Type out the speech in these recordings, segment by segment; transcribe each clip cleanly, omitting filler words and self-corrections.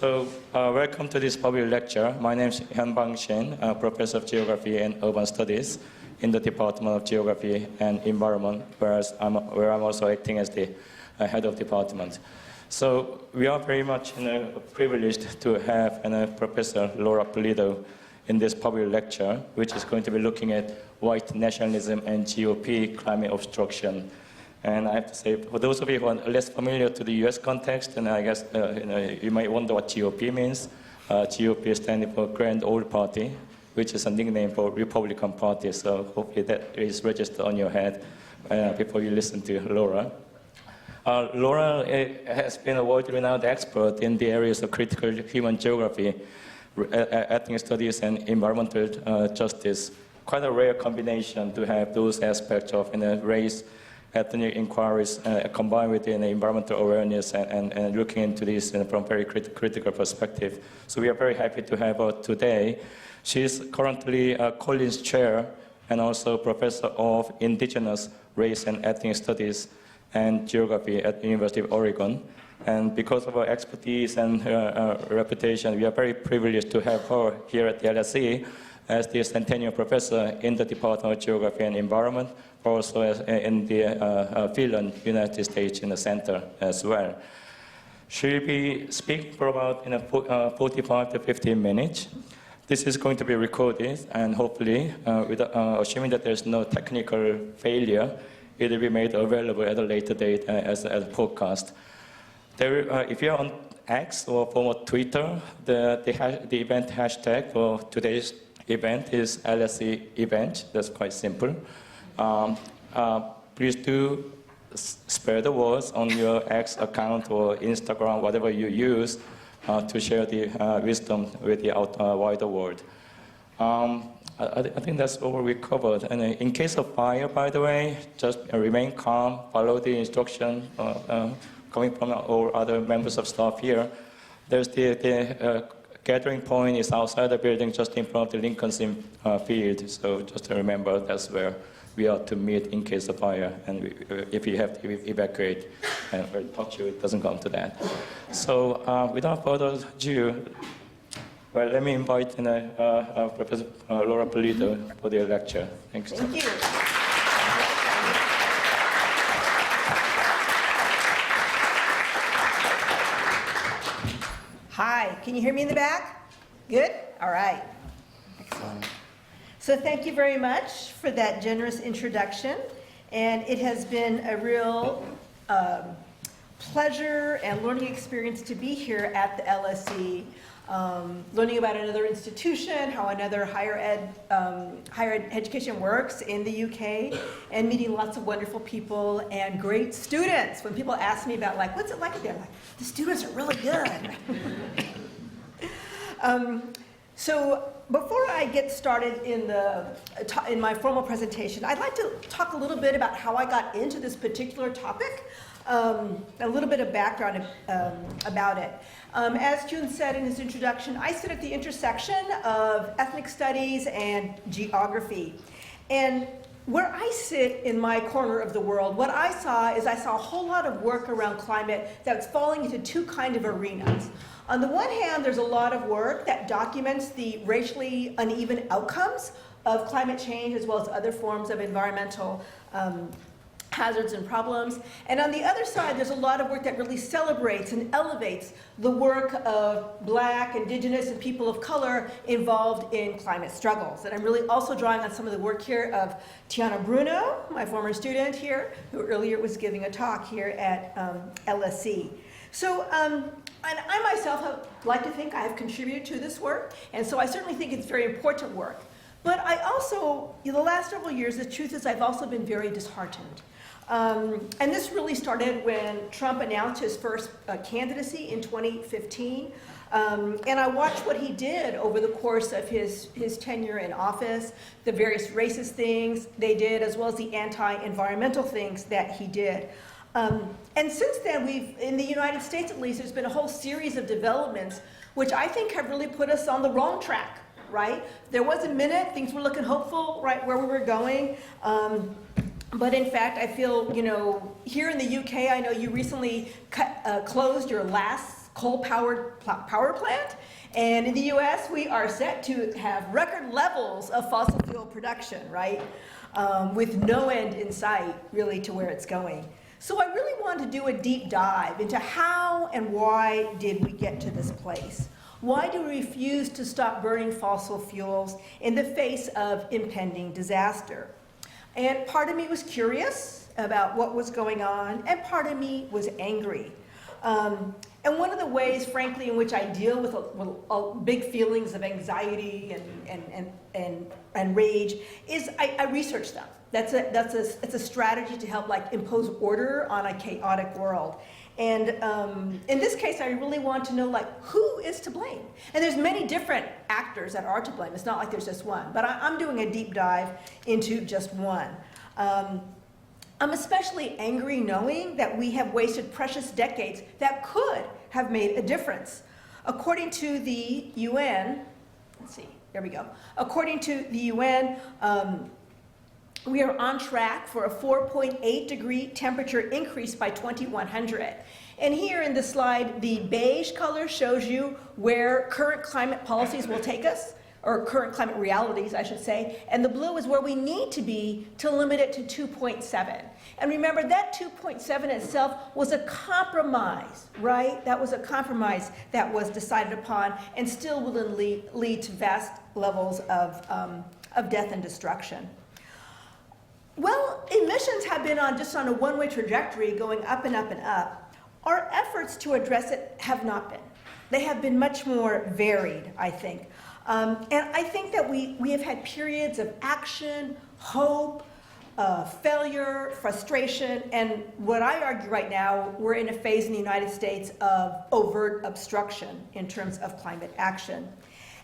Welcome to this public lecture. My name is Hyun-Bang Shin, Professor of Geography and Urban Studies in the Department of Geography and Environment, where I'm also acting as the head of department. So we are very much privileged to have Professor Laura Pulido in this public lecture, which is going to be looking at white nationalism and GOP climate obstruction. And I have to say, for those of you who are less familiar to the US context, and I guess you might wonder what GOP means. GOP standing for Grand Old Party, which is a nickname for Republican Party. So hopefully that is registered on your head before you listen to Laura. Laura has been a world-renowned expert in the areas of critical human geography, ethnic studies, and environmental justice. Quite a rare combination to have those aspects of race, ethnic inquiries combined with environmental awareness and looking into this from a very critical perspective. So we are very happy to have her today. She is currently Collins Chair and also Professor of Indigenous Race and Ethnic Studies and Geography at the University of Oregon. And because of her expertise and her reputation, we are very privileged to have her here at the LSE as the Centennial Professor in the Department of Geography and Environment, also in the Finland, United States, in the center as well. She'll be speaking for about 45 to 50 minutes. This is going to be recorded, and hopefully, assuming that there's no technical failure, it will be made available at a later date as a podcast. If you're on X or former Twitter, the event hashtag for today's event is LSE Event. That's quite simple. Please do spread the words on your X account or Instagram, whatever you use, to share the wisdom with the wider world. I think that's all we covered. And in case of fire, by the way, just remain calm, follow the instruction coming from all other members of staff here. There's the gathering point is outside the building, just in front of the Lincoln's field. So just to remember, that's where we are to meet in case of fire, and if you have to evacuate, and we'll touch you, it doesn't come to that. So without further ado, well, let me invite Professor Laura Pulido for the lecture. Thanks. Thank you. Hi, can you hear me in the back? Good? All right. Excellent. So thank you very much for that generous introduction. And it has been a real pleasure and learning experience to be here at the LSE, learning about another institution, how another higher ed education works in the UK, and meeting lots of wonderful people and great students. When people ask me about, like, what's it like there, I'm like, the students are really good. So before I get started in my formal presentation, I'd like to talk a little bit about how I got into this particular topic, a little bit of background about it. As Jun said in his introduction, I sit at the intersection of ethnic studies and geography. And where I sit in my corner of the world, what I saw is a whole lot of work around climate that's falling into two kind of arenas. On the one hand, there's a lot of work that documents the racially uneven outcomes of climate change as well as other forms of environmental hazards and problems. And on the other side, there's a lot of work that really celebrates and elevates the work of Black, Indigenous, and people of color involved in climate struggles. And I'm really also drawing on some of the work here of Tiana Bruno, my former student here, who earlier was giving a talk here at LSE. So, and I myself like to think I have contributed to this work, and so I certainly think it's very important work. But I also, the last several years, the truth is I've also been very disheartened. And this really started when Trump announced his first candidacy in 2015. And I watched what he did over the course of his tenure in office, the various racist things they did, as well as the anti-environmental things that he did. And since then, in the United States at least, there's been a whole series of developments which I think have really put us on the wrong track, right? There was a minute, things were looking hopeful, right, where we were going. But in fact, I feel, here in the UK, I know you recently closed your last coal-powered power plant. And in the US, we are set to have record levels of fossil fuel production, right? With no end in sight, really, to where it's going. So I really wanted to do a deep dive into how and why did we get to this place? Why do we refuse to stop burning fossil fuels in the face of impending disaster? And part of me was curious about what was going on, and part of me was angry. And one of the ways, frankly, in which I deal with big feelings of anxiety and rage is I research them. It's a strategy to help impose order on a chaotic world. And in this case, I really want to know who is to blame. And there's many different actors that are to blame. It's not like there's just one. But I'm doing a deep dive into just one. I'm especially angry knowing that we have wasted precious decades that could have made a difference. According to the UN, let's see, there we go. According to the UN, we are on track for a 4.8 degree temperature increase by 2100. And here in the slide, the beige color shows you where current climate policies will take us, or current climate realities, I should say, and the blue is where we need to be to limit it to 2.7. And remember, that 2.7 itself was a compromise, right? That was a compromise that was decided upon and still will lead to vast levels of death and destruction. Well, emissions have been just on a one-way trajectory going up and up and up. Our efforts to address it have not been. They have been much more varied, I think. And I think that we have had periods of action, hope, failure, frustration, and what I argue right now, we're in a phase in the United States of overt obstruction in terms of climate action.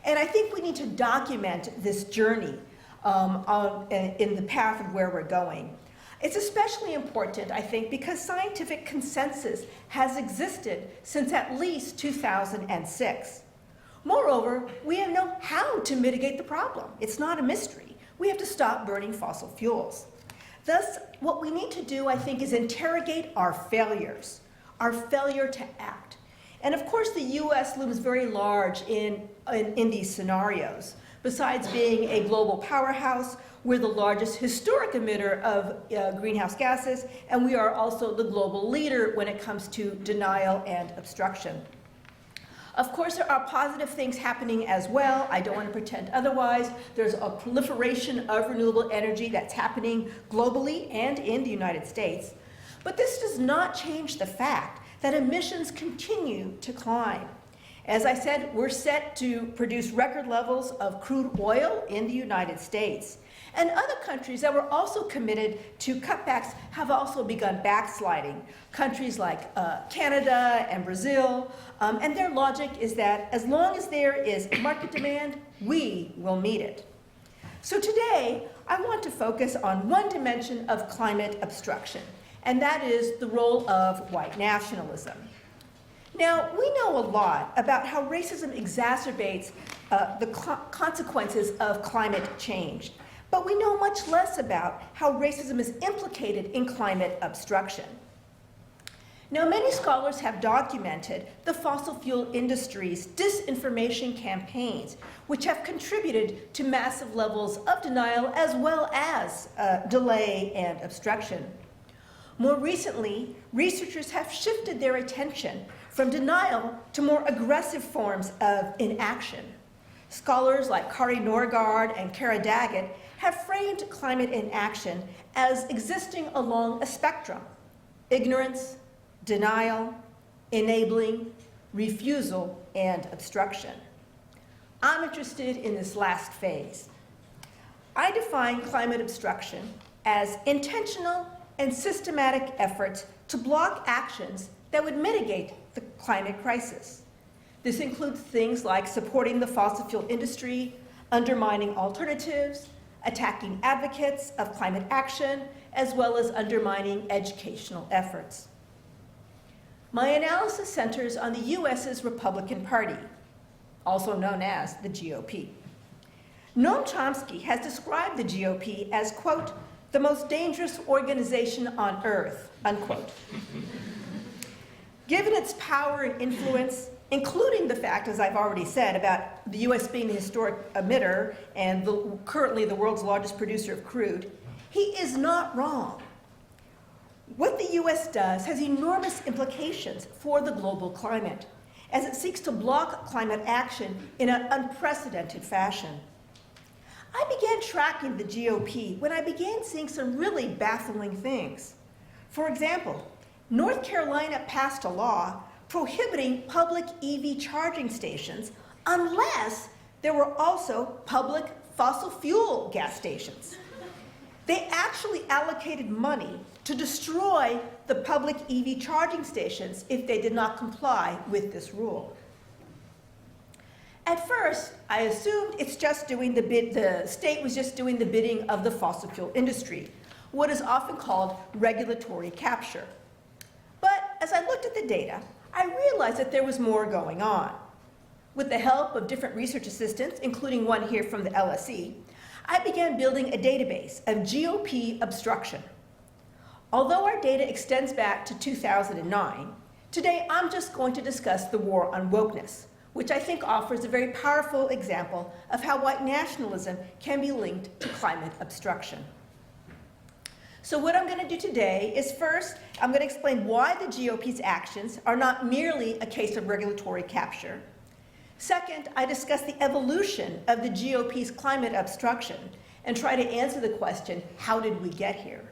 And I think we need to document this journey in the path of where we're going. It's especially important, I think, because scientific consensus has existed since at least 2006. Moreover, we know how to mitigate the problem. It's not a mystery. We have to stop burning fossil fuels. Thus, what we need to do, I think, is interrogate our failures, our failure to act. And of course, the US looms very large in these scenarios. Besides being a global powerhouse, we're the largest historic emitter of greenhouse gases, and we are also the global leader when it comes to denial and obstruction. Of course, there are positive things happening as well. I don't want to pretend otherwise. There's a proliferation of renewable energy that's happening globally and in the United States. But this does not change the fact that emissions continue to climb. As I said, we're set to produce record levels of crude oil in the United States. And other countries that were also committed to cutbacks have also begun backsliding. Countries like Canada and Brazil. And their logic is that as long as there is market demand, we will meet it. So today, I want to focus on one dimension of climate obstruction, and that is the role of white nationalism. Now, we know a lot about how racism exacerbates the consequences of climate change. But we know much less about how racism is implicated in climate obstruction. Now, many scholars have documented the fossil fuel industry's disinformation campaigns, which have contributed to massive levels of denial as well as delay and obstruction. More recently, researchers have shifted their attention from denial to more aggressive forms of inaction. Scholars like Kari Norgaard and Kara Daggett have framed climate inaction as existing along a spectrum: ignorance, denial, enabling, refusal, and obstruction. I'm interested in this last phase. I define climate obstruction as intentional and systematic efforts to block actions that would mitigate the climate crisis. This includes things like supporting the fossil fuel industry, undermining alternatives, attacking advocates of climate action, as well as undermining educational efforts. My analysis centers on the US's Republican Party, also known as the GOP. Noam Chomsky has described the GOP as, quote, the most dangerous organization on earth, unquote. Given its power and influence, including the fact, as I've already said, about the US being the historic emitter and currently the world's largest producer of crude, he is not wrong. What the US does has enormous implications for the global climate, as it seeks to block climate action in an unprecedented fashion. I began tracking the GOP when I began seeing some really baffling things. For example, North Carolina passed a law prohibiting public EV charging stations unless there were also public fossil fuel gas stations. They actually allocated money to destroy the public EV charging stations if they did not comply with this rule. At first, I assumed the state was just doing the bidding of the fossil fuel industry, what is often called regulatory capture. But as I looked at the data, I realized that there was more going on. With the help of different research assistants, including one here from the LSE, I began building a database of GOP obstruction. Although our data extends back to 2009, today I'm just going to discuss the war on wokeness, which I think offers a very powerful example of how white nationalism can be linked to climate obstruction. So what I'm going to do today is first, I'm going to explain why the GOP's actions are not merely a case of regulatory capture. Second, I discuss the evolution of the GOP's climate obstruction and try to answer the question, how did we get here?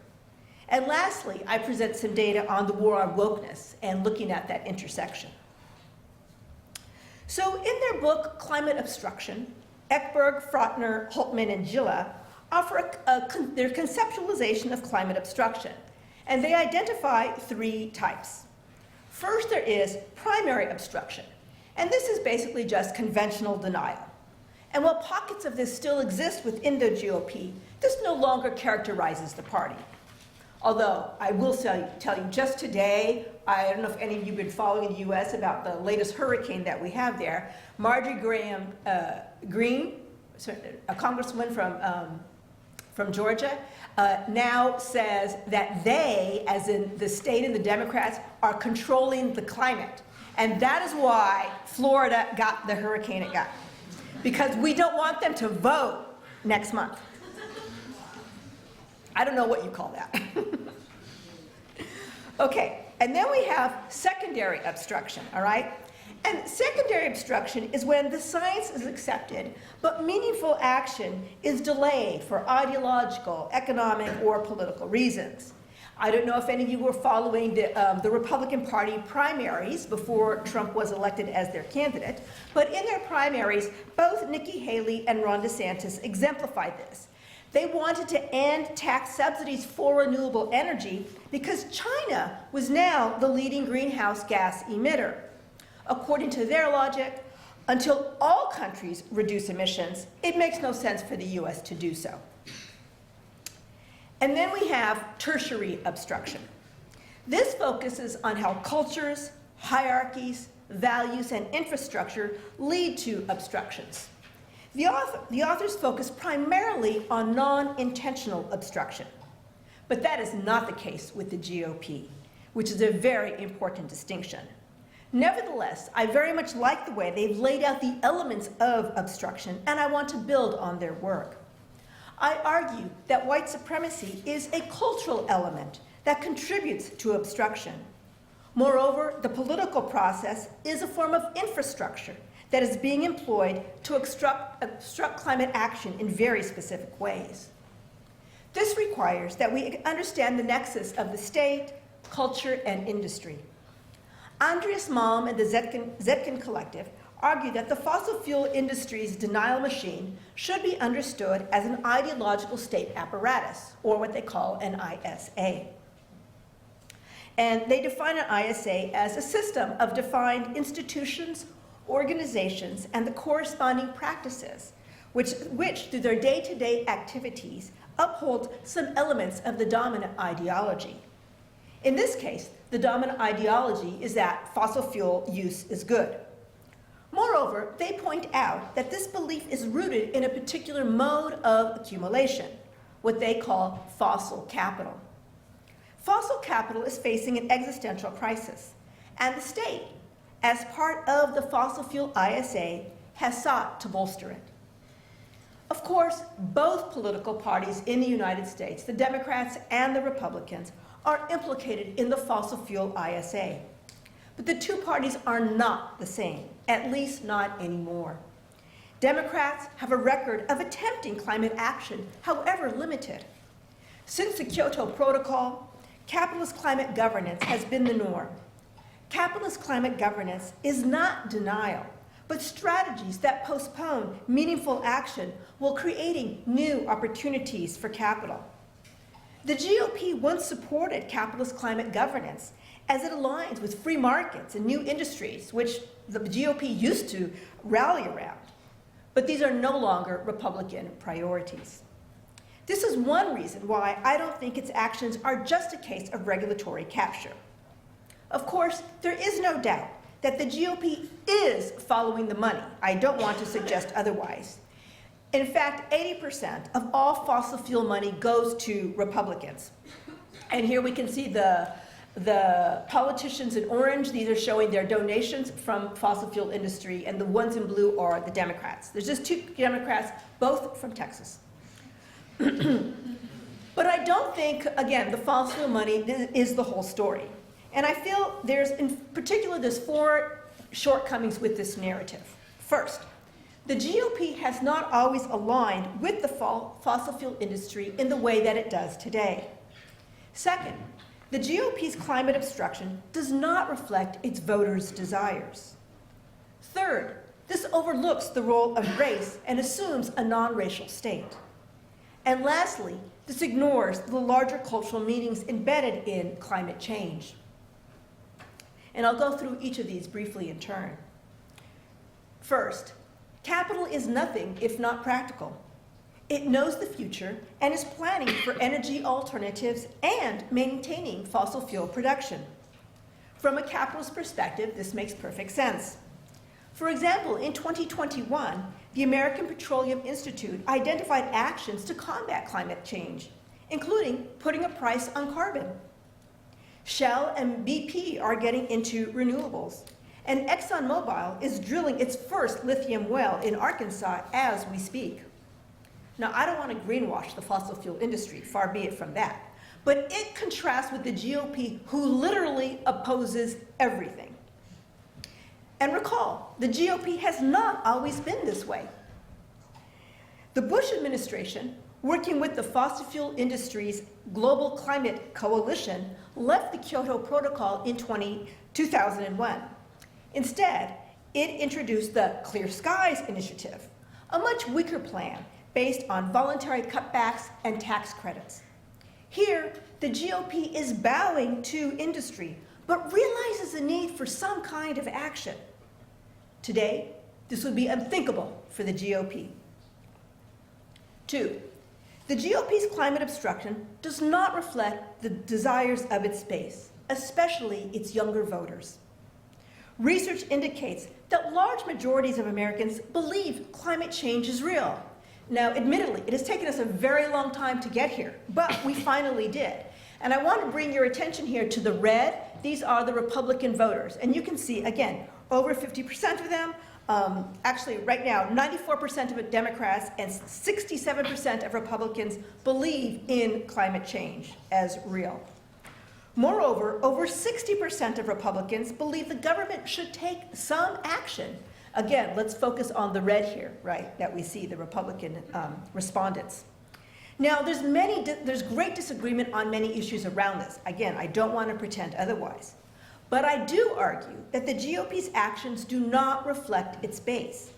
And lastly, I present some data on the war on wokeness and looking at that intersection. So in their book, Climate Obstruction, Ekberg, Frotner, Holtman, and Gilla offer their conceptualization of climate obstruction, and they identify three types. First, there is primary obstruction, and this is basically just conventional denial. And while pockets of this still exist within the GOP, this no longer characterizes the party. Although, I will tell you just today, I don't know if any of you have been following the US about the latest hurricane that we have there. Marjorie Graham Greene, a congresswoman from Georgia, now says that they, as in the state and the Democrats, are controlling the climate. And that is why Florida got the hurricane it got. Because we don't want them to vote next month. I don't know what you call that. Okay, and then we have secondary obstruction, all right? And secondary obstruction is when the science is accepted, but meaningful action is delayed for ideological, economic, or political reasons. I don't know if any of you were following the Republican Party primaries before Trump was elected as their candidate, but in their primaries, both Nikki Haley and Ron DeSantis exemplified this. They wanted to end tax subsidies for renewable energy because China was now the leading greenhouse gas emitter. According to their logic, until all countries reduce emissions, it makes no sense for the US to do so. And then we have tertiary obstruction. This focuses on how cultures, hierarchies, values, and infrastructure lead to obstructions. The authors focus primarily on non-intentional obstruction, but that is not the case with the GOP, which is a very important distinction. Nevertheless, I very much like the way they've laid out the elements of obstruction, and I want to build on their work. I argue that white supremacy is a cultural element that contributes to obstruction. Moreover, the political process is a form of infrastructure that is being employed to obstruct climate action in very specific ways. This requires that we understand the nexus of the state, culture, and industry. Andreas Malm and the Zetkin Collective argue that the fossil fuel industry's denial machine should be understood as an ideological state apparatus, or what they call an ISA. And they define an ISA as a system of defined institutions, organizations, and the corresponding practices, which through their day-to-day activities uphold some elements of the dominant ideology. In this case, the dominant ideology is that fossil fuel use is good. Moreover, they point out that this belief is rooted in a particular mode of accumulation, what they call fossil capital. Fossil capital is facing an existential crisis, and the state, as part of the fossil fuel ISA, has sought to bolster it. Of course, both political parties in the United States, the Democrats and the Republicans, are implicated in the fossil fuel ISA. But the two parties are not the same, at least not anymore. Democrats have a record of attempting climate action, however limited. Since the Kyoto Protocol, capitalist climate governance has been the norm. Capitalist climate governance is not denial, but strategies that postpone meaningful action while creating new opportunities for capital. The GOP once supported capitalist climate governance as it aligns with free markets and new industries, which the GOP used to rally around. But these are no longer Republican priorities. This is one reason why I don't think its actions are just a case of regulatory capture. Of course, there is no doubt that the GOP is following the money. I don't want to suggest otherwise. In fact, 80% of all fossil fuel money goes to Republicans. And here we can see the politicians in orange. These are showing their donations from fossil fuel industry, and the ones in blue are the Democrats. There's just two Democrats, both from Texas. But I don't think, again, the fossil fuel money is the whole story. And I feel in particular, there's four shortcomings with this narrative. First, the GOP has not always aligned with the fossil fuel industry in the way that it does today. Second, the GOP's climate obstruction does not reflect its voters' desires. Third, this overlooks the role of race and assumes a non-racial state. And lastly, this ignores the larger cultural meanings embedded in climate change. And I'll go through each of these briefly in turn. First, capital is nothing if not practical. It knows the future and is planning for energy alternatives and maintaining fossil fuel production. From a capitalist perspective, this makes perfect sense. For example, in 2021, the American Petroleum Institute identified actions to combat climate change, including putting a price on carbon. Shell and BP are getting into renewables, and ExxonMobil is drilling its first lithium well in Arkansas as we speak. Now, I don't want to greenwash the fossil fuel industry, far be it from that, but it contrasts with the GOP, who literally opposes everything. And recall, the GOP has not always been this way. The Bush administration, working with the fossil fuel industry's Global Climate Coalition, left the Kyoto Protocol in 2001. Instead, it introduced the Clear Skies Initiative, a much weaker plan based on voluntary cutbacks and tax credits. Here, the GOP is bowing to industry, but realizes the need for some kind of action. Today, this would be unthinkable for the GOP. 2, the GOP's climate obstruction does not reflect the desires of its base, especially its younger voters. Research indicates that large majorities of Americans believe climate change is real. Now, admittedly, it has taken us a very long time to get here, but we finally did. And I want to bring your attention here to the red. These are the Republican voters. And you can see, again, over 50% of them, actually right now, 94% of Democrats and 67% of Republicans believe in climate change as real. Moreover, over 60% of Republicans believe the government should take some action. Again, let's focus on the red here, right, that we see, the Republican respondents. Now, there's great disagreement on many issues around this. Again, I don't want to pretend otherwise. But I do argue that the GOP's actions do not reflect its base.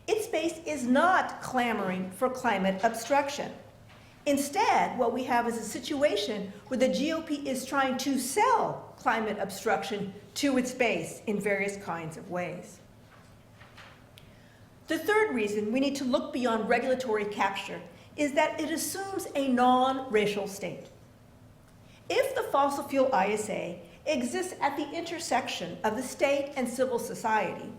Its base is not clamoring for climate obstruction. Instead, what we have is a situation where the GOP is trying to sell climate obstruction to its base in various kinds of ways. The third reason we need to look beyond regulatory capture is that it assumes a non-racial state. If the fossil fuel ISA exists at the intersection of the state and civil society,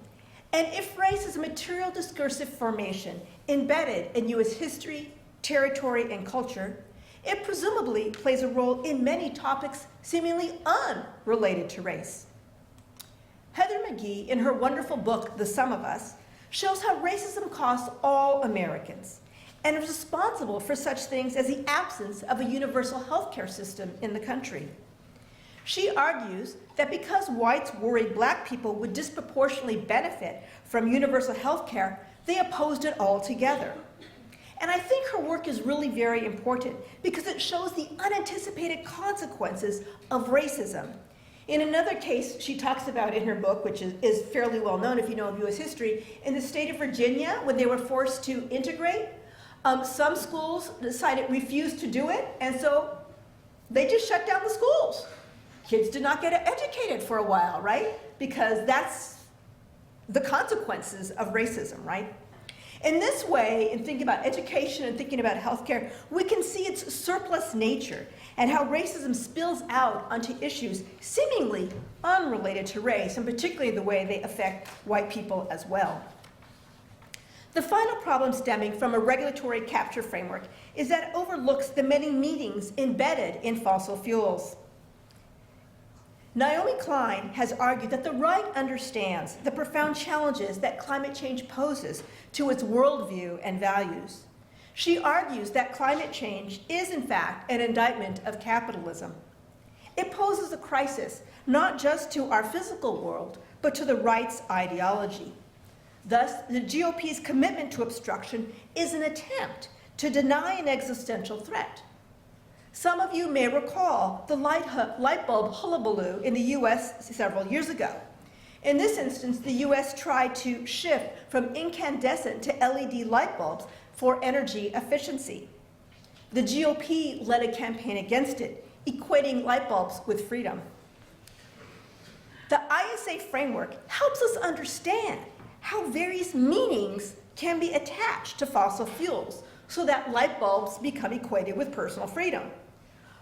and if race is a material discursive formation embedded in U.S. history, territory, and culture, it presumably plays a role in many topics seemingly unrelated to race. Heather McGhee, in her wonderful book, The Sum of Us, shows how racism costs all Americans and is responsible for such things as the absence of a universal healthcare system in the country. She argues that because whites worried black people would disproportionately benefit from universal healthcare, they opposed it altogether. And I think her work is really very important because it shows the unanticipated consequences of racism. In another case she talks about in her book, which is fairly well known if you know of US history, in the state of Virginia, when they were forced to integrate, some schools refused to do it, and so they just shut down the schools. Kids did not get educated for a while, right? Because that's the consequences of racism, right? In this way, in thinking about education and thinking about healthcare, we can see its surplus nature and how racism spills out onto issues seemingly unrelated to race, and particularly the way they affect white people as well. The final problem stemming from a regulatory capture framework is that it overlooks the many meanings embedded in fossil fuels. Naomi Klein has argued that the right understands the profound challenges that climate change poses to its worldview and values. She argues that climate change is, in fact, an indictment of capitalism. It poses a crisis not just to our physical world, but to the right's ideology. Thus, the GOP's commitment to obstruction is an attempt to deny an existential threat. Some of you may recall the light bulb hullabaloo in the US several years ago. In this instance, the US tried to shift from incandescent to LED light bulbs for energy efficiency. The GOP led a campaign against it, equating light bulbs with freedom. The ISA framework helps us understand how various meanings can be attached to fossil fuels so that light bulbs become equated with personal freedom.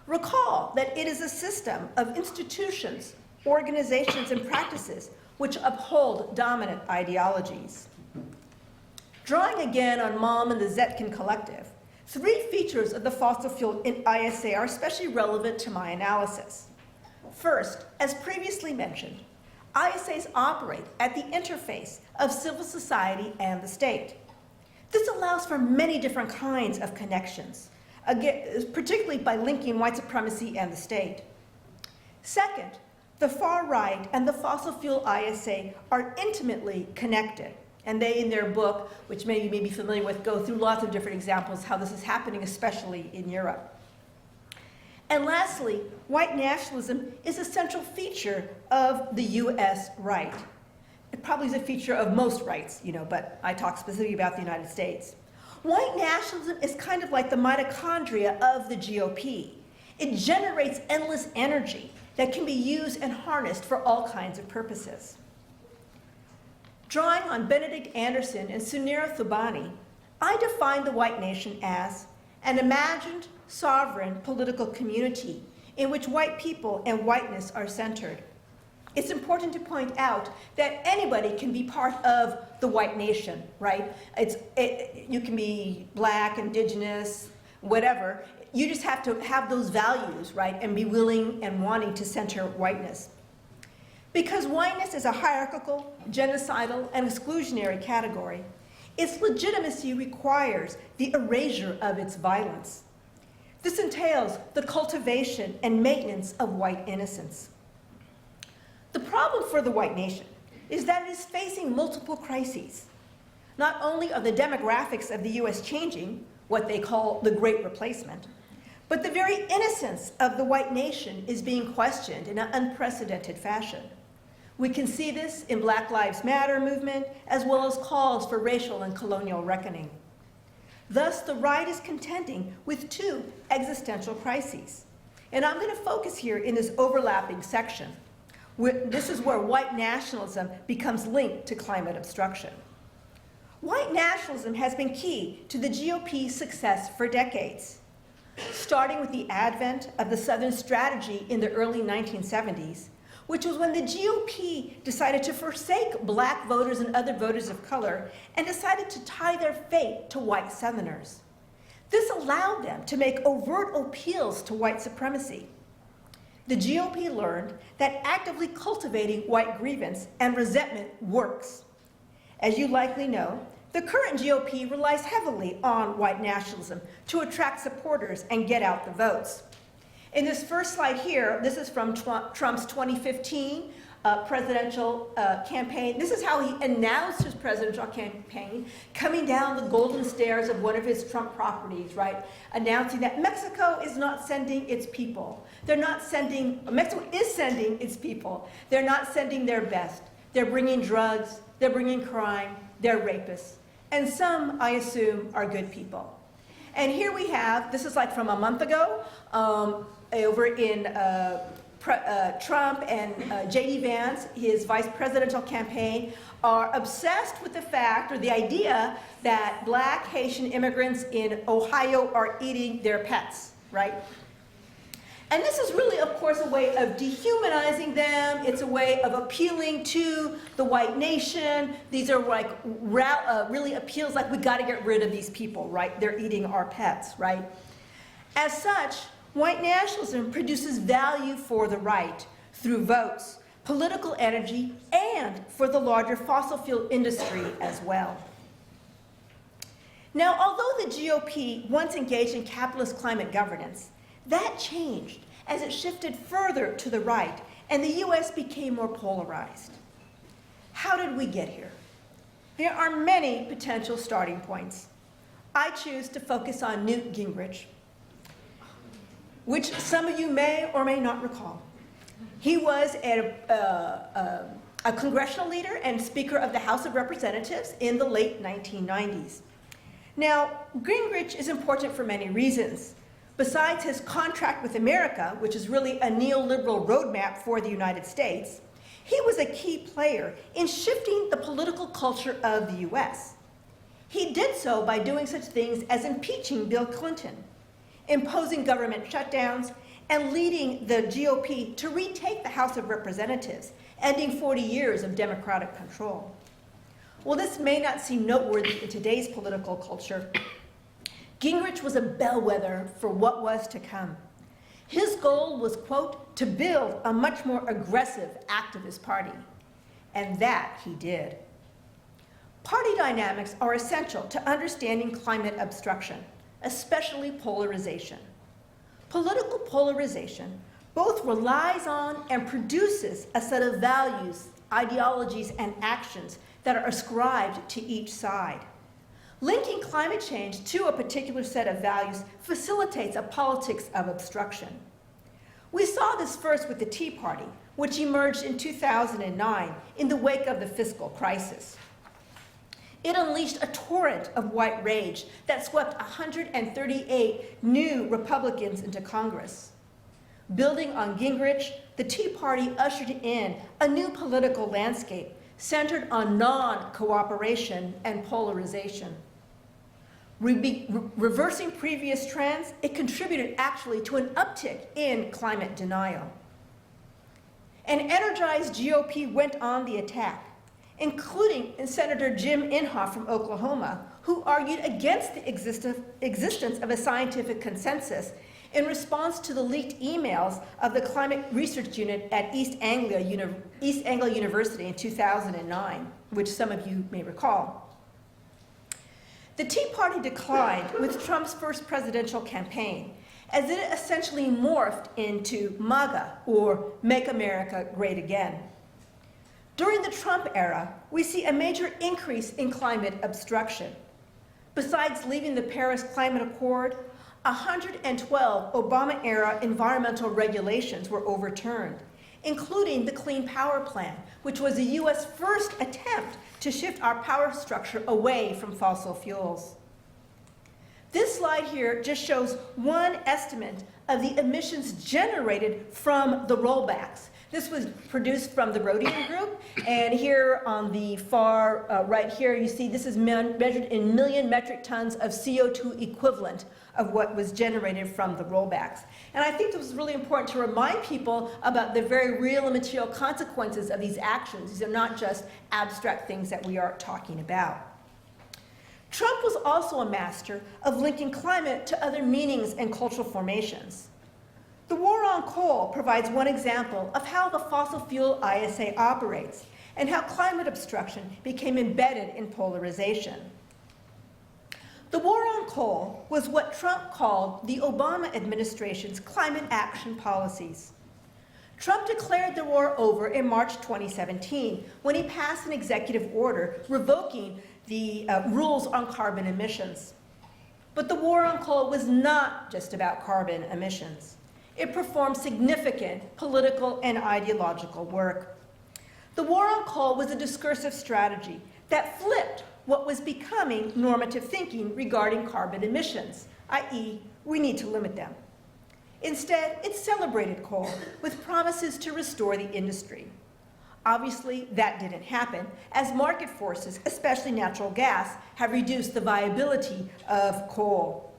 Recall that it is a system of institutions, organizations, and practices which uphold dominant ideologies. Drawing again on Malm and the Zetkin Collective, 3 features of the fossil fuel in ISA are especially relevant to my analysis. First, as previously mentioned, ISAs operate at the interface of civil society and the state. This allows for many different kinds of connections, again, particularly by linking white supremacy and the state. Second, the far right and the fossil fuel ISA are intimately connected. And they, in their book, which many of you may be familiar with, go through lots of different examples how this is happening, especially in Europe. And lastly, white nationalism is a central feature of the US right. It probably is a feature of most rights, but I talk specifically about the United States. White nationalism is kind of like the mitochondria of the GOP. It generates endless energy that can be used and harnessed for all kinds of purposes. Drawing on Benedict Anderson and Sunira Thubani, I define the white nation as an imagined, sovereign political community in which white people and whiteness are centered. It's important to point out that anybody can be part of the white nation, right? You can be black, indigenous, whatever. You just have to have those values, right, and be willing and wanting to center whiteness. Because whiteness is a hierarchical, genocidal, and exclusionary category, its legitimacy requires the erasure of its violence. This entails the cultivation and maintenance of white innocence. The problem for the white nation is that it is facing multiple crises. Not only are the demographics of the US changing, what they call the Great Replacement, but the very innocence of the white nation is being questioned in an unprecedented fashion. We can see this in Black Lives Matter movement, as well as calls for racial and colonial reckoning. Thus, the right is contending with 2 existential crises. And I'm going to focus here in this overlapping section. This is where white nationalism becomes linked to climate obstruction. White nationalism has been key to the GOP's success for decades, starting with the advent of the Southern strategy in the early 1970s, which was when the GOP decided to forsake black voters and other voters of color and decided to tie their fate to white Southerners. This allowed them to make overt appeals to white supremacy. the GOP learned that actively cultivating white grievance and resentment works. As you likely know, the current GOP relies heavily on white nationalism to attract supporters and get out the votes. In this first slide here, this is from Trump's 2015 presidential campaign. This is how he announced his presidential campaign, coming down the golden stairs of one of his Trump properties, right? Announcing that Mexico is not sending its people. Mexico is sending its people. They're not sending their best. They're bringing drugs, they're bringing crime, they're rapists. And some, I assume, are good people. And here we have, this is like from a month ago, over in Trump and J.D. Vance, his vice presidential campaign, are obsessed with the fact or the idea that Black Haitian immigrants in Ohio are eating their pets, right? And this is really, of course, a way of dehumanizing them. It's a way of appealing to the white nation. These are like really appeals like we got to get rid of these people, right? They're eating our pets, right? As such, white nationalism produces value for the right through votes, political energy, and for the larger fossil fuel industry as well. Now, although the GOP once engaged in capitalist climate governance, that changed as it shifted further to the right and the US became more polarized. How did we get here? There are many potential starting points. I choose to focus on Newt Gingrich, which some of you may or may not recall. He was a congressional leader and Speaker of the House of Representatives in the late 1990s. Now, Gingrich is important for many reasons. Besides his contract with America, which is really a neoliberal roadmap for the United States, he was a key player in shifting the political culture of the US. He did so by doing such things as impeaching Bill Clinton, imposing government shutdowns, and leading the GOP to retake the House of Representatives, ending 40 years of Democratic control. Well, this may not seem noteworthy in today's political culture. Gingrich was a bellwether for what was to come. His goal was, quote, to build a much more aggressive activist party. And that he did. Party dynamics are essential to understanding climate obstruction, especially polarization. Political polarization both relies on and produces a set of values, ideologies, and actions that are ascribed to each side. Linking climate change to a particular set of values facilitates a politics of obstruction. We saw this first with the Tea Party, which emerged in 2009 in the wake of the fiscal crisis. It unleashed a torrent of white rage that swept 138 new Republicans into Congress. Building on Gingrich, the Tea Party ushered in a new political landscape centered on non-cooperation and polarization. Reversing previous trends, it contributed actually to an uptick in climate denial. An energized GOP went on the attack, including Senator Jim Inhofe from Oklahoma, who argued against the existence of a scientific consensus in response to the leaked emails of the Climate Research Unit at East Anglia University in 2009, which some of you may recall. The Tea Party declined with Trump's first presidential campaign, as it essentially morphed into MAGA, or Make America Great Again. During the Trump era, we see a major increase in climate obstruction. Besides leaving the Paris Climate Accord, 112 Obama-era environmental regulations were overturned, including the Clean Power Plan, which was the US first attempt to shift our power structure away from fossil fuels. This slide here just shows one estimate of the emissions generated from the rollbacks. This was produced from the Rhodium Group, and here on the far right here, you see this is measured in million metric tons of CO2 equivalent of what was generated from the rollbacks. And I think it was really important to remind people about the very real and material consequences of these actions. These are not just abstract things that we are talking about. Trump was also a master of linking climate to other meanings and cultural formations. The war on coal provides one example of how the fossil fuel ISA operates and how climate obstruction became embedded in polarization. The war on coal was what Trump called the Obama administration's climate action policies. Trump declared the war over in March 2017 when he passed an executive order revoking the rules on carbon emissions. But the war on coal was not just about carbon emissions. It performed significant political and ideological work. The war on coal was a discursive strategy that flipped what was becoming normative thinking regarding carbon emissions, i.e., we need to limit them. Instead, it celebrated coal with promises to restore the industry. Obviously, that didn't happen, as market forces, especially natural gas, have reduced the viability of coal.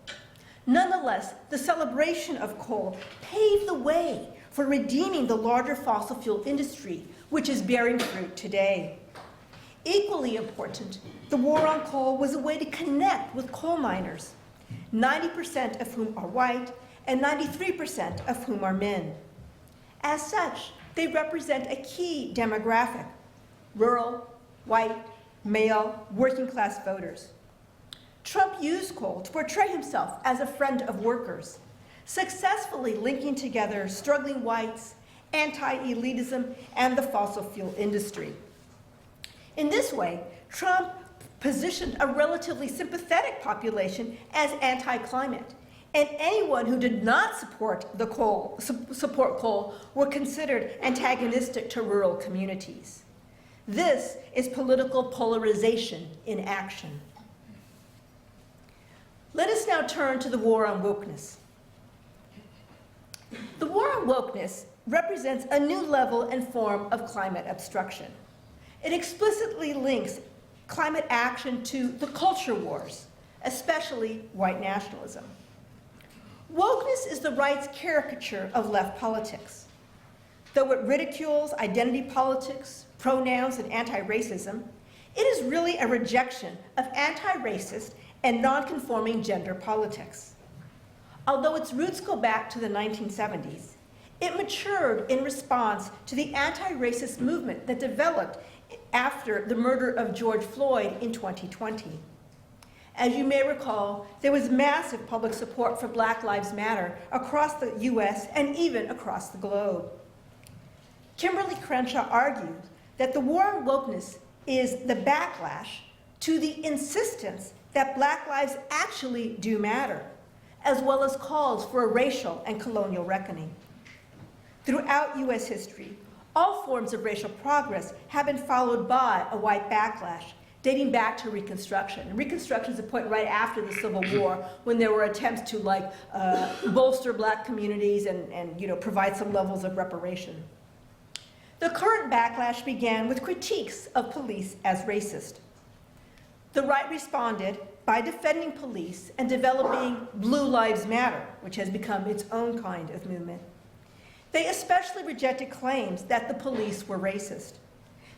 Nonetheless, the celebration of coal paved the way for redeeming the larger fossil fuel industry, which is bearing fruit today. Equally important, the war on coal was a way to connect with coal miners, 90% of whom are white and 93% of whom are men. As such, they represent a key demographic: rural, white, male, working-class voters. Trump used coal to portray himself as a friend of workers, successfully linking together struggling whites, anti-elitism, and the fossil fuel industry. In this way, Trump positioned a relatively sympathetic population as anti-climate, and anyone who did not support coal were considered antagonistic to rural communities. This is political polarization in action. Let us now turn to the war on wokeness. The war on wokeness represents a new level and form of climate obstruction. It explicitly links climate action to the culture wars, especially white nationalism. Wokeness is the right's caricature of left politics. Though it ridicules identity politics, pronouns, and anti-racism, it is really a rejection of anti-racist and non-conforming gender politics. Although its roots go back to the 1970s, it matured in response to the anti-racist movement that developed after the murder of George Floyd in 2020. As you may recall, there was massive public support for Black Lives Matter across the US and even across the globe. Kimberly Crenshaw argued that the war on wokeness is the backlash to the insistence that Black lives actually do matter, as well as calls for a racial and colonial reckoning. Throughout US history, all forms of racial progress have been followed by a white backlash, dating back to Reconstruction. And Reconstruction is a point right after the Civil War, when there were attempts to bolster Black communities and provide some levels of reparation. The current backlash began with critiques of police as racist. The right responded by defending police and developing Blue Lives Matter, which has become its own kind of movement. They especially rejected claims that the police were racist.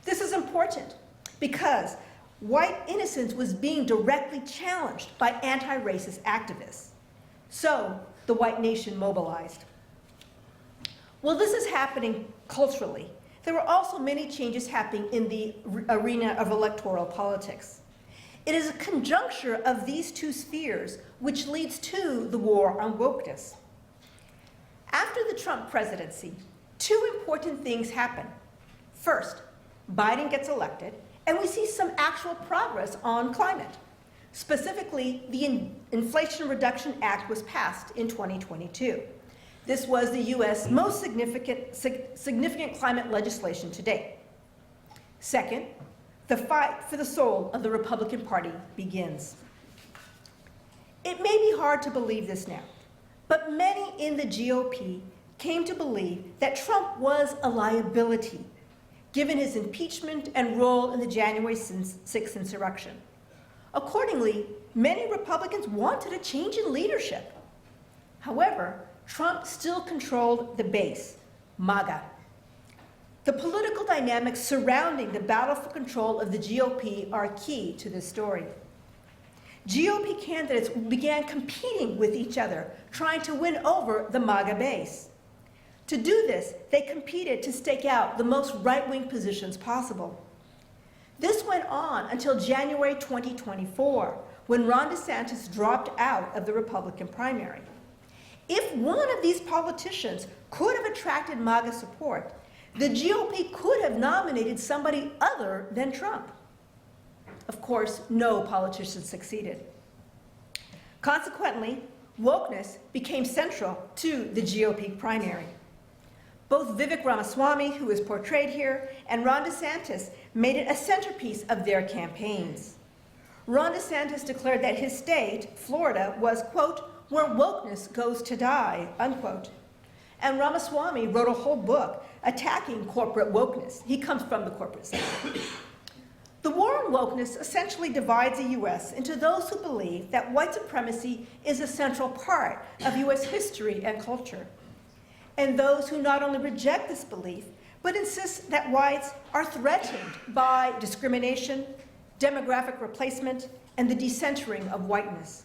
This is important because white innocence was being directly challenged by anti-racist activists. So the white nation mobilized. While this is happening culturally, there were also many changes happening in the arena of electoral politics. It is a conjuncture of these two spheres which leads to the war on wokeness. After the Trump presidency, two important things happen. First, Biden gets elected, and we see some actual progress on climate. Specifically, the Inflation Reduction Act was passed in 2022. This was the US most significant climate legislation to date. Second, the fight for the soul of the Republican Party begins. It may be hard to believe this now, but many in the GOP came to believe that Trump was a liability, given his impeachment and role in the January 6th insurrection. Accordingly, many Republicans wanted a change in leadership. However, Trump still controlled the base, MAGA. The political dynamics surrounding the battle for control of the GOP are key to this story. GOP candidates began competing with each other, trying to win over the MAGA base. To do this, they competed to stake out the most right-wing positions possible. This went on until January 2024, when Ron DeSantis dropped out of the Republican primary. If one of these politicians could have attracted MAGA support, the GOP could have nominated somebody other than Trump. Of course, no politician succeeded. Consequently, wokeness became central to the GOP primary. Both Vivek Ramaswamy, who is portrayed here, and Ron DeSantis made it a centerpiece of their campaigns. Ron DeSantis declared that his state, Florida, was, quote, where wokeness goes to die, unquote. And Ramaswamy wrote a whole book attacking corporate wokeness. He comes from the corporate sector. The war on wokeness essentially divides the U.S. into those who believe that white supremacy is a central part of U.S. history and culture, and those who not only reject this belief, but insist that whites are threatened by discrimination, demographic replacement, and the decentering of whiteness.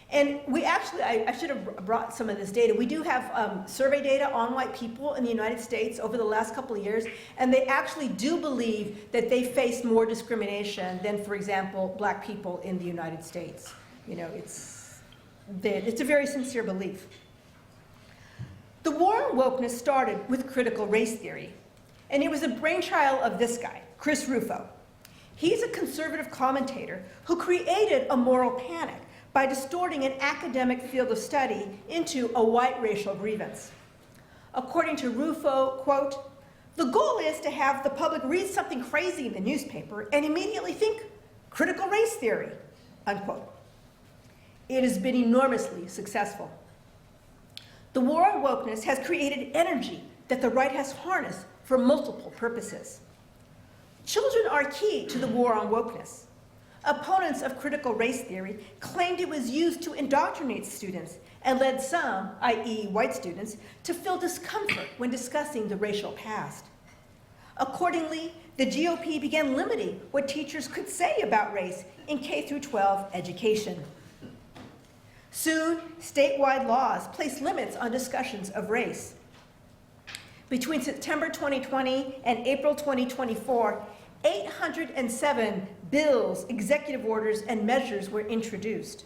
And we actually, I should have brought some of this data. We do have survey data on white people in the United States over the last couple of years, and they actually do believe that they face more discrimination than, for example, black people in the United States. You know, it's a very sincere belief. The war on wokeness started with critical race theory, and it was a brainchild of this guy, Chris Rufo. He's a conservative commentator who created a moral panic by distorting an academic field of study into a white racial grievance. According to Rufo, quote, the goal is to have the public read something crazy in the newspaper and immediately think critical race theory, unquote. It has been enormously successful. The war on wokeness has created energy that the right has harnessed for multiple purposes. Children are key to the war on wokeness. Opponents of critical race theory claimed it was used to indoctrinate students and led some, i.e. white students, to feel discomfort when discussing the racial past. Accordingly, the GOP began limiting what teachers could say about race in K-12 education. Soon, statewide laws placed limits on discussions of race. Between September 2020 and April 2024, 807 bills, executive orders, and measures were introduced.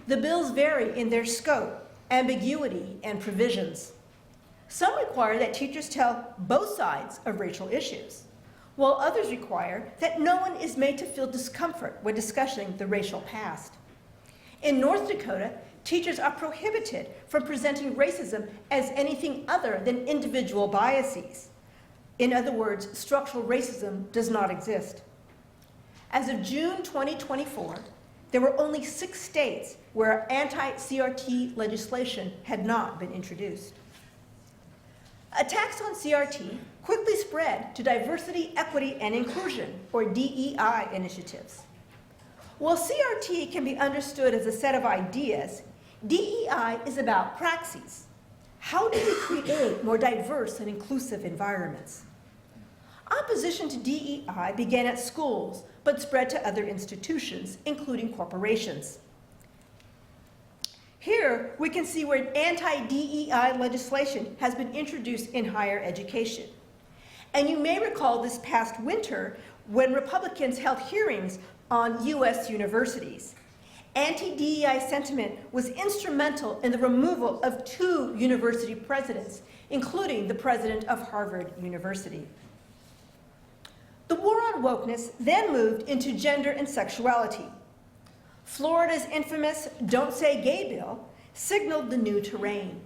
The bills vary in their scope, ambiguity, and provisions. Some require that teachers tell both sides of racial issues, while others require that no one is made to feel discomfort when discussing the racial past. In North Dakota, teachers are prohibited from presenting racism as anything other than individual biases. In other words, structural racism does not exist. As of June 2024, there were only 6 states where anti-CRT legislation had not been introduced. Attacks on CRT quickly spread to diversity, equity, and inclusion, or DEI initiatives. While CRT can be understood as a set of ideas, DEI is about praxis. How do we create more diverse and inclusive environments? Opposition to DEI began at schools, but spread to other institutions, including corporations. Here, we can see where anti-DEI legislation has been introduced in higher education. And you may recall this past winter when Republicans held hearings on U.S. universities. Anti-DEI sentiment was instrumental in the removal of 2 university presidents, including the president of Harvard University. The war on wokeness then moved into gender and sexuality. Florida's infamous Don't Say Gay bill signaled the new terrain.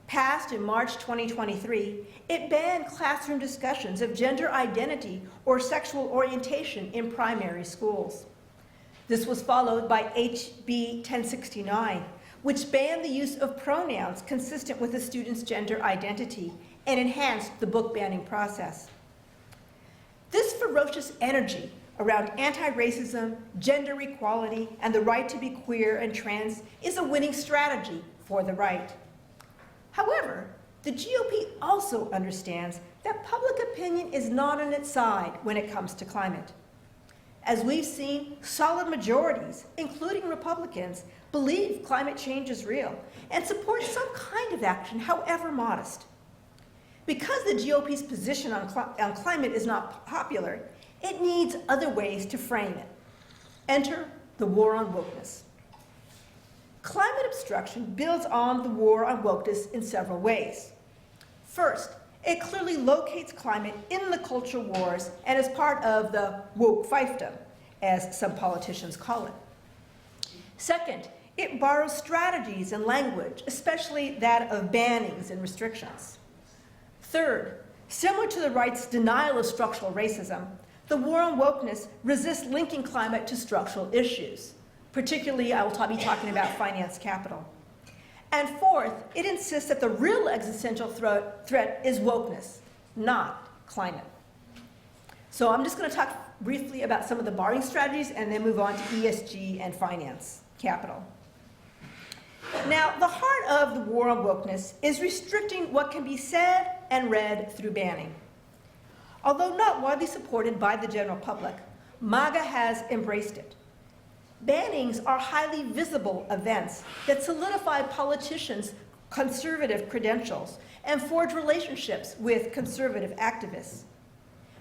Passed in March 2023, it banned classroom discussions of gender identity or sexual orientation in primary schools. This was followed by HB 1069, which banned the use of pronouns consistent with a student's gender identity and enhanced the book banning process. This ferocious energy around anti-racism, gender equality, and the right to be queer and trans is a winning strategy for the right. However, the GOP also understands that public opinion is not on its side when it comes to climate. as we've seen solid majorities, including Republicans, believe climate change is real and support some kind of action, however modest. Because the GOP's position on climate is not popular, it needs other ways to frame it. Enter the war on wokeness. Climate obstruction builds on the war on wokeness in several ways. First, it clearly locates climate in the culture wars and is part of the woke fiefdom, as some politicians call it. Second, it borrows strategies and language, especially that of bannings and restrictions. Third, similar to the right's denial of structural racism, the war on wokeness resists linking climate to structural issues. Particularly, I will be talking about finance capital. And fourth, it insists that the real existential threat is wokeness, not climate. So I'm just going to talk briefly about some of the borrowing strategies and then move on to ESG and finance capital. Now, the heart of the war on wokeness is restricting what can be said and read through banning. Although not widely supported by the general public, MAGA has embraced it. Bannings are highly visible events that solidify politicians' conservative credentials and forge relationships with conservative activists.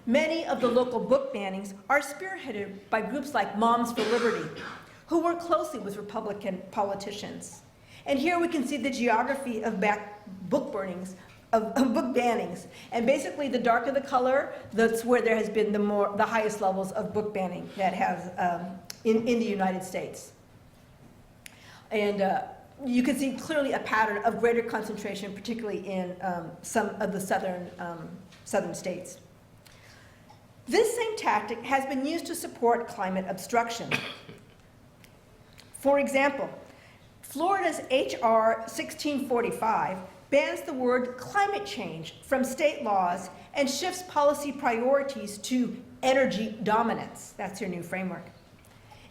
Many of the local book bannings are spearheaded by groups like Moms for Liberty, who work closely with Republican politicians. And here we can see the geography of book burnings, of book bannings. And basically, the darker the color, that's where there has been the highest levels of book banning that has in the United States. And you can see clearly a pattern of greater concentration, particularly in some of the southern states. This same tactic has been used to support climate obstruction. For example, Florida's H.R. 1645 bans the word climate change from state laws and shifts policy priorities to energy dominance. That's your new framework.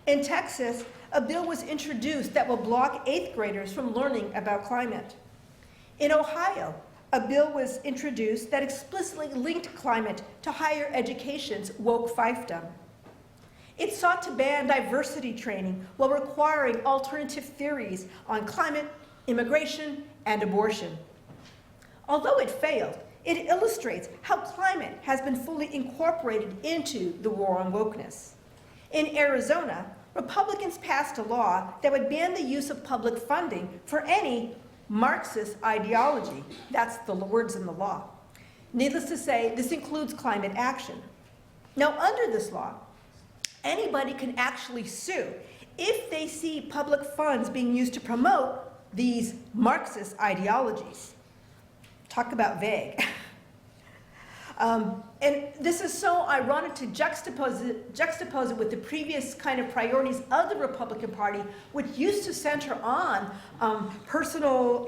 In Texas, a bill was introduced that will block 8th graders from learning about climate. In Ohio, a bill was introduced that explicitly linked climate to higher education's woke fiefdom. It sought to ban diversity training while requiring alternative theories on climate, immigration, and abortion. Although it failed, it illustrates how climate has been fully incorporated into the war on wokeness. In Arizona, Republicans passed a law that would ban the use of public funding for any Marxist ideology. That's the words in the law. Needless to say, this includes climate action. Now, under this law, anybody can actually sue if they see public funds being used to promote these Marxist ideologies. Talk about vague. And this is so ironic to juxtapose it with the previous kind of priorities of the Republican Party, which used to center on personal,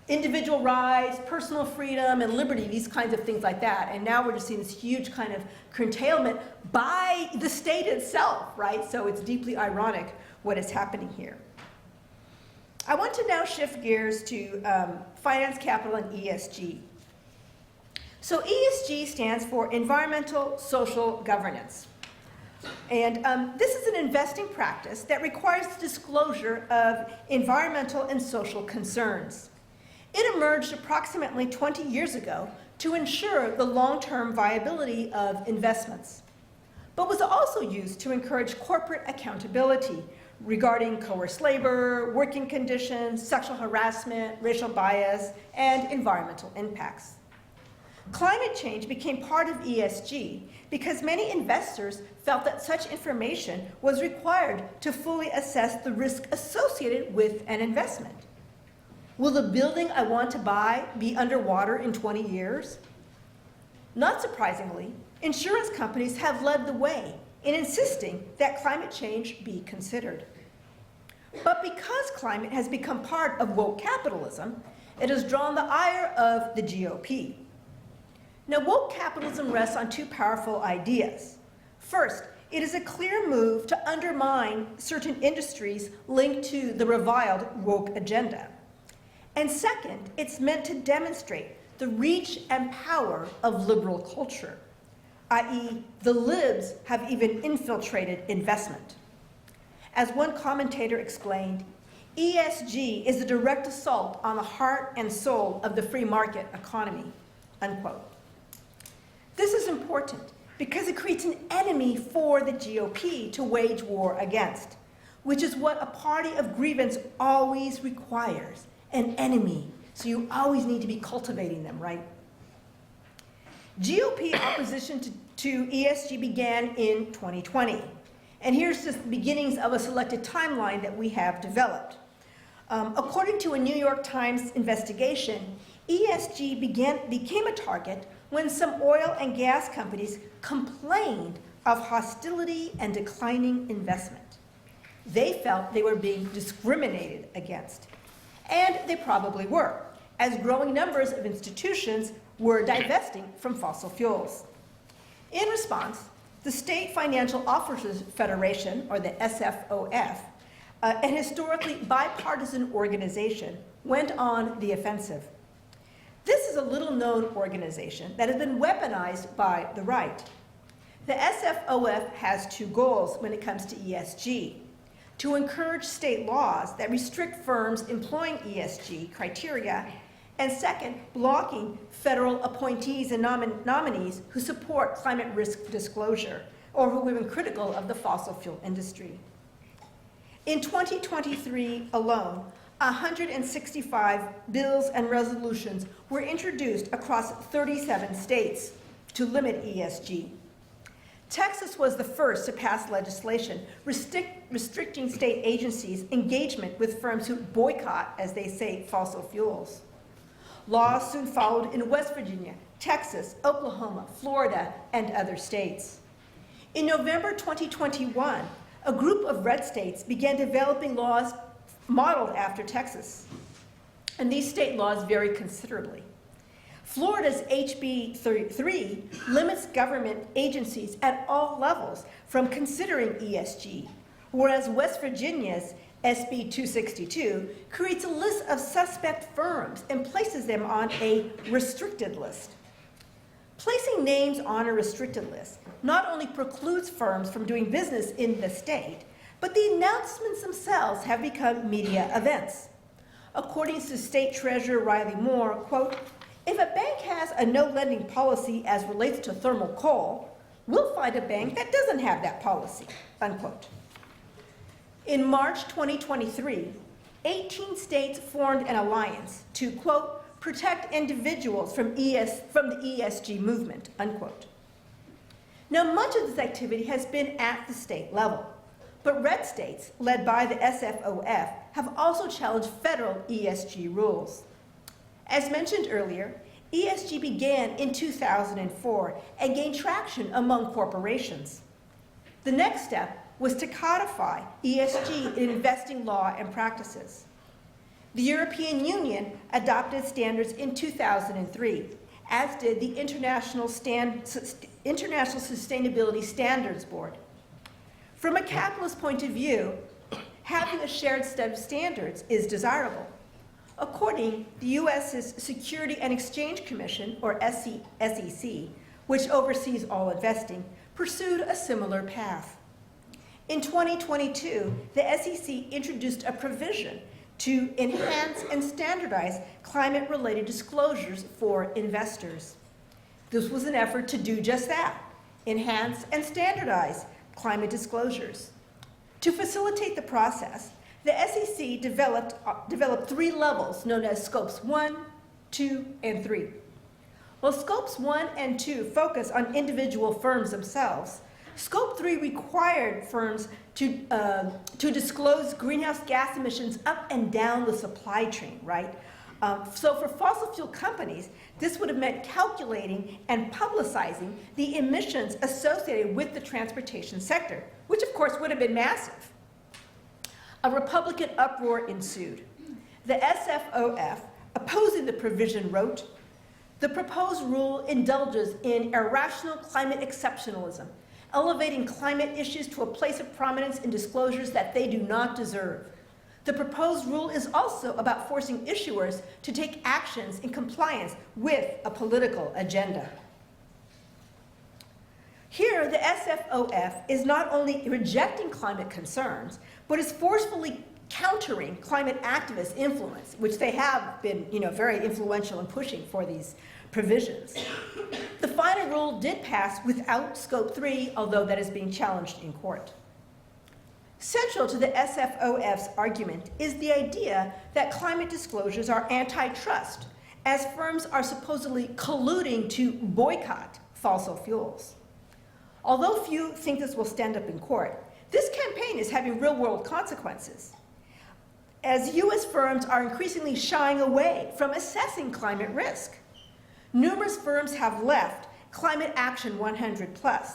individual rights, personal freedom, and liberty, these kinds of things like that. And now we're just seeing this huge kind of curtailment by the state itself, right? So it's deeply ironic what is happening here. I want to now shift gears to finance, capital, and ESG. So ESG stands for Environmental Social Governance. And this is an investing practice that requires the disclosure of environmental and social concerns. It emerged approximately 20 years ago to ensure the long-term viability of investments, but was also used to encourage corporate accountability regarding coerced labor, working conditions, sexual harassment, racial bias, and environmental impacts. Climate change became part of ESG because many investors felt that such information was required to fully assess the risk associated with an investment. Will the building I want to buy be underwater in 20 years? Not surprisingly, insurance companies have led the way in insisting that climate change be considered. But because climate has become part of woke capitalism, it has drawn the ire of the GOP. Now, woke capitalism rests on two powerful ideas. First, it is a clear move to undermine certain industries linked to the reviled woke agenda. And second, it's meant to demonstrate the reach and power of liberal culture. i.e. the libs have even infiltrated investment. As one commentator explained, ESG is a direct assault on the heart and soul of the free market economy, unquote. This is important because it creates an enemy for the GOP to wage war against, which is what a party of grievance always requires, an enemy. So you always need to be cultivating them, right? GOP opposition to ESG began in 2020. And here's just the beginnings of a selected timeline that we have developed. According to a New York Times investigation, ESG became a target when some oil and gas companies complained of hostility and declining investment. They felt they were being discriminated against. And they probably were, as growing numbers of institutions were divesting from fossil fuels. In response, the State Financial Officers Federation, or the SFOF, an historically bipartisan organization, went on the offensive. This is a little-known organization that has been weaponized by the right. The SFOF has two goals when it comes to ESG: to encourage state laws that restrict firms employing ESG criteria, and second, blocking federal appointees and nominees who support climate risk disclosure or who have been critical of the fossil fuel industry. In 2023 alone, 165 bills and resolutions were introduced across 37 states to limit ESG. Texas was the first to pass legislation restricting state agencies' engagement with firms who boycott, as they say, fossil fuels. Laws soon followed in West Virginia, Texas, Oklahoma, Florida, and other states. In November 2021, a group of red states began developing laws modeled after Texas. And these state laws vary considerably. Florida's HB 3 limits government agencies at all levels from considering ESG, whereas West Virginia's SB 262 creates a list of suspect firms and places them on a restricted list. Placing names on a restricted list not only precludes firms from doing business in the state, but the announcements themselves have become media events. According to State Treasurer Riley Moore, quote, "If a bank has a no lending policy as relates to thermal coal, we'll find a bank that doesn't have that policy," unquote. In March 2023, 18 states formed an alliance to, quote, "protect individuals from the ESG movement," unquote. Now, much of this activity has been at the state level, but red states, led by the SFOF, have also challenged federal ESG rules. As mentioned earlier, ESG began in 2004 and gained traction among corporations. The next step was to codify ESG in investing law and practices. The European Union adopted standards in 2003, as did the International Sustainability Standards Board. From a capitalist point of view, having a shared set of standards is desirable. According to the U.S.'s Security and Exchange Commission, or SEC, which oversees all investing, pursued a similar path. In 2022, the SEC introduced a provision to enhance and standardize climate-related disclosures for investors. This was an effort to do just that, enhance and standardize climate disclosures. To facilitate the process, the SEC developed 3 levels known as Scopes 1, 2, and 3. While Scopes 1 and 2 focus on individual firms themselves, Scope 3 required firms to disclose greenhouse gas emissions up and down the supply chain, right? So for fossil fuel companies, this would have meant calculating and publicizing the emissions associated with the transportation sector, which of course would have been massive. A Republican uproar ensued. The SFOF, opposing the provision, wrote, "The proposed rule indulges in irrational climate exceptionalism, elevating climate issues to a place of prominence in disclosures that they do not deserve. The proposed rule is also about forcing issuers to take actions in compliance with a political agenda." Here, the SFOF is not only rejecting climate concerns, but is forcefully countering climate activist influence, which they have been, very influential in pushing for these provisions. The final rule did pass without Scope 3, although that is being challenged in court. Central to the SFOF's argument is the idea that climate disclosures are antitrust, as firms are supposedly colluding to boycott fossil fuels. Although few think this will stand up in court, this campaign is having real-world consequences, as US firms are increasingly shying away from assessing climate risk. Numerous firms have left Climate Action 100+,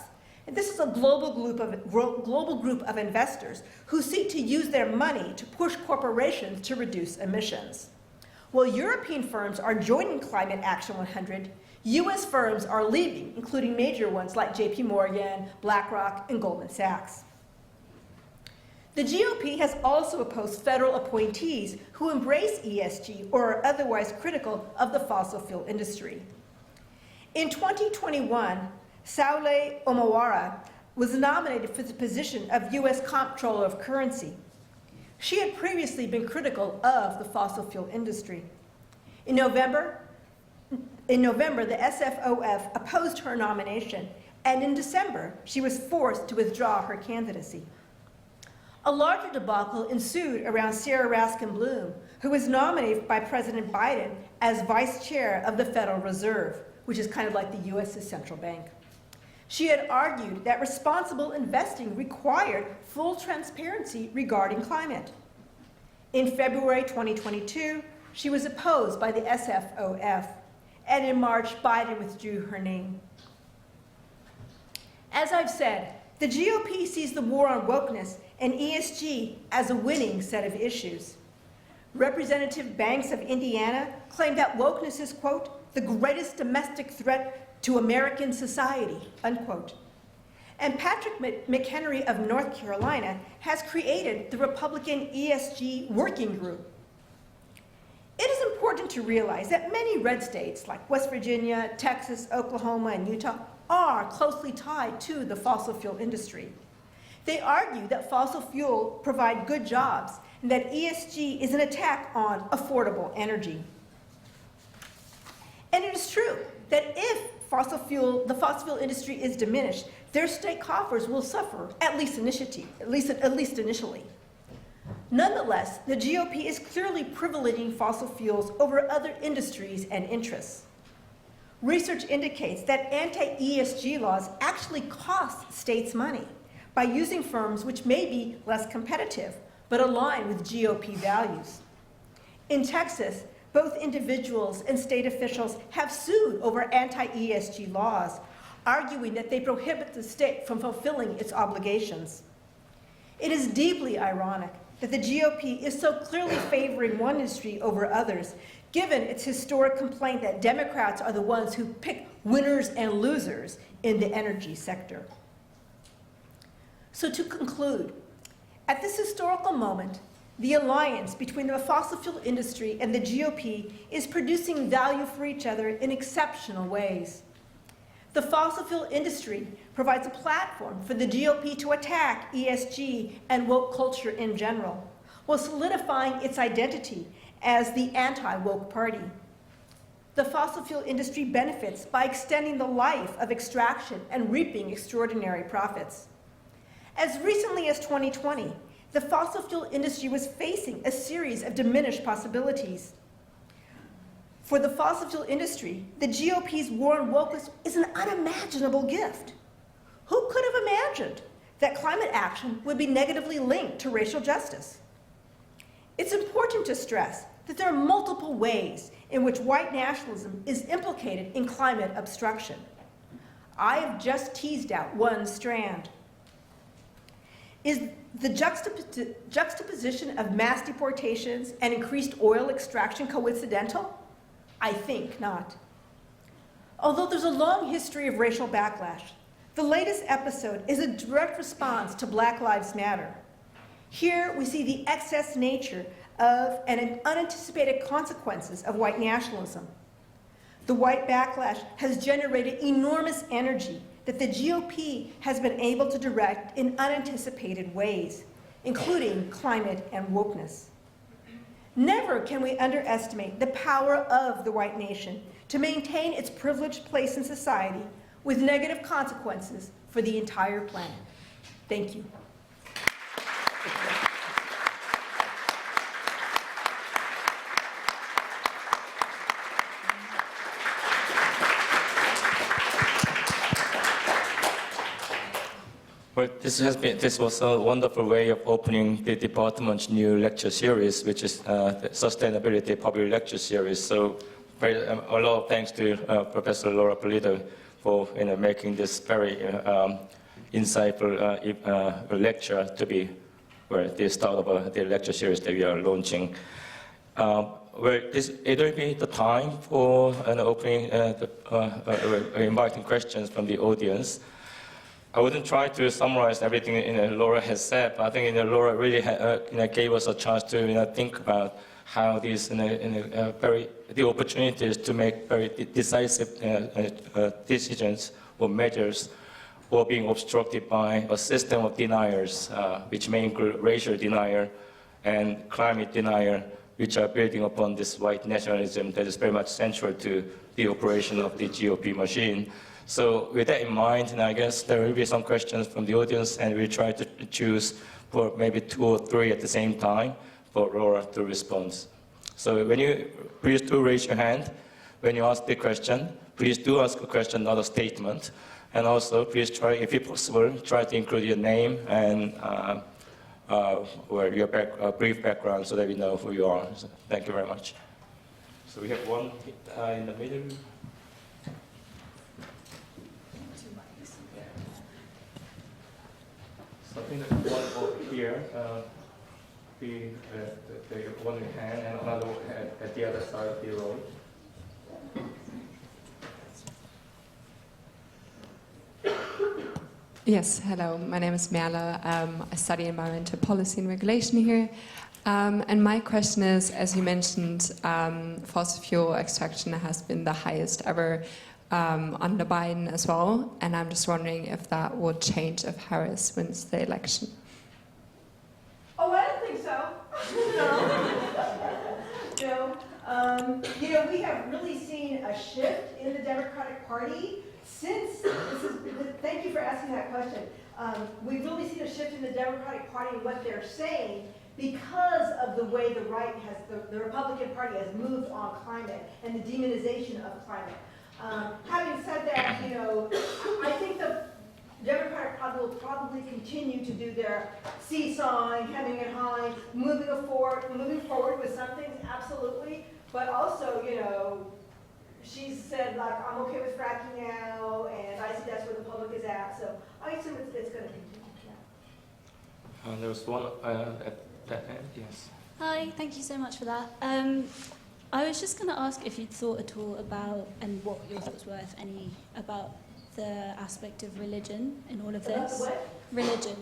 and this is a global group of investors who seek to use their money to push corporations to reduce emissions. While European firms are joining Climate Action 100, US firms are leaving, including major ones like JP Morgan, BlackRock, and Goldman Sachs. The GOP has also opposed federal appointees who embrace ESG or are otherwise critical of the fossil fuel industry. In 2021, Saule Omawara was nominated for the position of US Comptroller of Currency. She had previously been critical of the fossil fuel industry. In November, the SFOF opposed her nomination, and in December, she was forced to withdraw her candidacy. A larger debacle ensued around Sarah Raskin-Bloom, who was nominated by President Biden as vice chair of the Federal Reserve, which is kind of like the US's central bank. She had argued that responsible investing required full transparency regarding climate. In February 2022, she was opposed by the SFOF, and in March, Biden withdrew her name. As I've said, the GOP sees the war on wokeness and ESG as a winning set of issues. Representative Banks of Indiana claimed that wokeness is, quote, the greatest domestic threat to American society, unquote. And Patrick McHenry of North Carolina has created the Republican ESG Working Group. It is important to realize that many red states like West Virginia, Texas, Oklahoma, and Utah are closely tied to the fossil fuel industry. They argue that fossil fuel provide good jobs and that ESG is an attack on affordable energy. And it is true that if the fossil fuel industry is diminished, their state coffers will suffer, at least initially. Nonetheless, the GOP is clearly privileging fossil fuels over other industries and interests. Research indicates that anti-ESG laws actually cost states money by using firms which may be less competitive, but align with GOP values. In Texas, both individuals and state officials have sued over anti-ESG laws, arguing that they prohibit the state from fulfilling its obligations. It is deeply ironic that the GOP is so clearly favoring one industry over others, given its historic complaint that Democrats are the ones who pick winners and losers in the energy sector. So to conclude, at this historical moment, the alliance between the fossil fuel industry and the GOP is producing value for each other in exceptional ways. The fossil fuel industry provides a platform for the GOP to attack ESG and woke culture in general, while solidifying its identity as the anti-woke party. The fossil fuel industry benefits by extending the life of extraction and reaping extraordinary profits. As recently as 2020, the fossil fuel industry was facing a series of diminished possibilities. For the fossil fuel industry, the GOP's war on wokeness is an unimaginable gift. Who could have imagined that climate action would be negatively linked to racial justice? It's important to stress that there are multiple ways in which white nationalism is implicated in climate obstruction. I have just teased out one strand. Is the juxtaposition of mass deportations and increased oil extraction coincidental? I think not. Although there's a long history of racial backlash, the latest episode is a direct response to Black Lives Matter. Here we see the excess nature of and unanticipated consequences of white nationalism. The white backlash has generated enormous energy that the GOP has been able to direct in unanticipated ways, including climate and wokeness. Never can we underestimate the power of the white nation to maintain its privileged place in society with negative consequences for the entire planet. Thank you. Well, this was a wonderful way of opening the department's new lecture series, which is the Sustainability Public Lecture Series. So a lot of thanks to Professor Laura Pulido for making this very insightful lecture to be the start of the lecture series that we are launching. It will be the time for an opening, inviting questions from the audience. I wouldn't try to summarize everything Laura has said, but I think Laura really gave us a chance to think about how these the opportunities to make very decisive decisions or measures were being obstructed by a system of deniers, which may include racial denier and climate denier, which are building upon this white nationalism that is very much central to the operation of the GOP machine. So with that in mind, and I guess there will be some questions from the audience, and we'll try to choose for maybe 2 or 3 at the same time for Laura to respond. So please do raise your hand when you ask the question. Please do ask a question, not a statement. And also, please try, if it's possible, try to include your name and your brief background so that we know who you are. So thank you very much. So we have one in the middle. I think there's one over here, the one in hand, and another at the other side of the road. Yes, hello, my name is Merle. I study environmental policy and regulation here. And my question is, as you mentioned, fossil fuel extraction has been the highest ever under Biden as well, and I'm just wondering if that would change if Harris wins the election. Oh, I don't think so. No. We have really seen a shift in the Democratic Party since, thank you for asking that question. We've really seen a shift in the Democratic Party and what they're saying because of the way the Republican Party has moved on climate and the demonization of climate. Having said that, I think the Democratic Party will probably continue to do their seesawing, hemming and hawing, moving forward with some things, absolutely. But also, she's said, like, I'm okay with fracking now, and I see that's where the public is at. So I assume it's going to continue. Yeah. There was one at that end, yes. Hi, thank you so much for that. I was just going to ask if you'd thought at all about, and what your thoughts were, if any, about the aspect of religion in all of this. About what? Religion.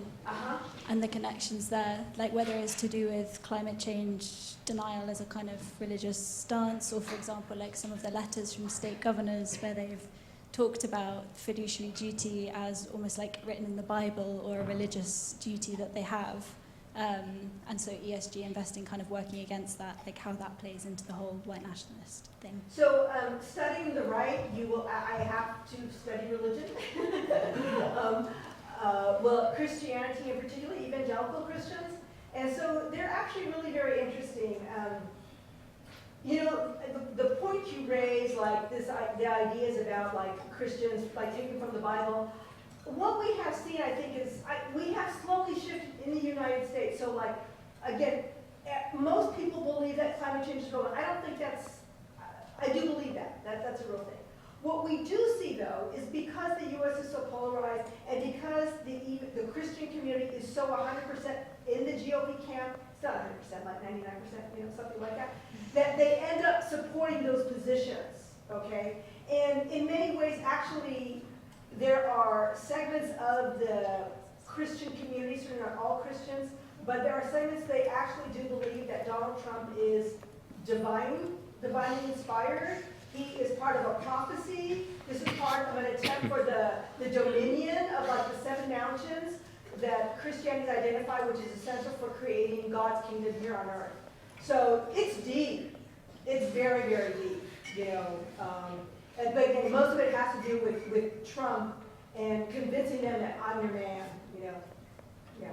And the connections there, like whether it's to do with climate change denial as a kind of religious stance, or for example, like some of the letters from state governors where they've talked about fiduciary duty as almost like written in the Bible or a religious duty that they have. And so ESG investing kind of working against that, like how that plays into the whole white nationalist thing. So studying the right, I have to study religion. Well, Christianity in particular, evangelical Christians. And so they're actually really very interesting. The point you raise, like the ideas about like Christians, like taking from the Bible, what we have seen, I think, is we have slowly shifted in the United States. So, like, again, most people believe that climate change is real. I don't think I do believe that's a real thing. What we do see, though, is because the U.S. is so polarized and because the Christian community is so 100% in the GOP camp, it's not 100%, like 99%, something like that, that they end up supporting those positions, okay? And in many ways, actually, there are segments of the Christian community, certainly not all Christians, but there are segments they actually do believe that Donald Trump is divinely inspired, He is part of a prophecy. This is part of an attempt for the dominion of like the 7 mountains that Christianity has identified, which is essential for creating God's kingdom here on earth. So it's deep. It's very, very deep, you know. But again, most of it has to do with Trump and convincing them that I'm your man, you know. Yeah.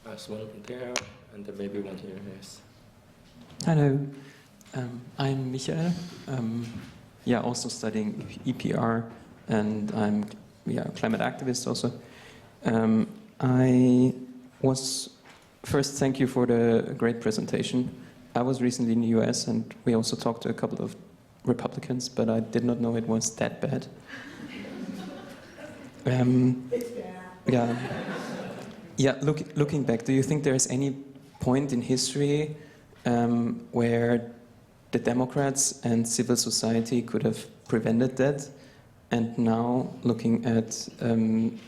There's one there, and there may be one here, yes. Hello, I'm Michael. Also studying EPR, and I'm climate activist also. First, thank you for the great presentation. I was recently in the US, and we also talked to a couple of Republicans, but I did not know it was that bad. It's bad. Looking back, do you think there is any point in history where the Democrats and civil society could have prevented that? And now, looking at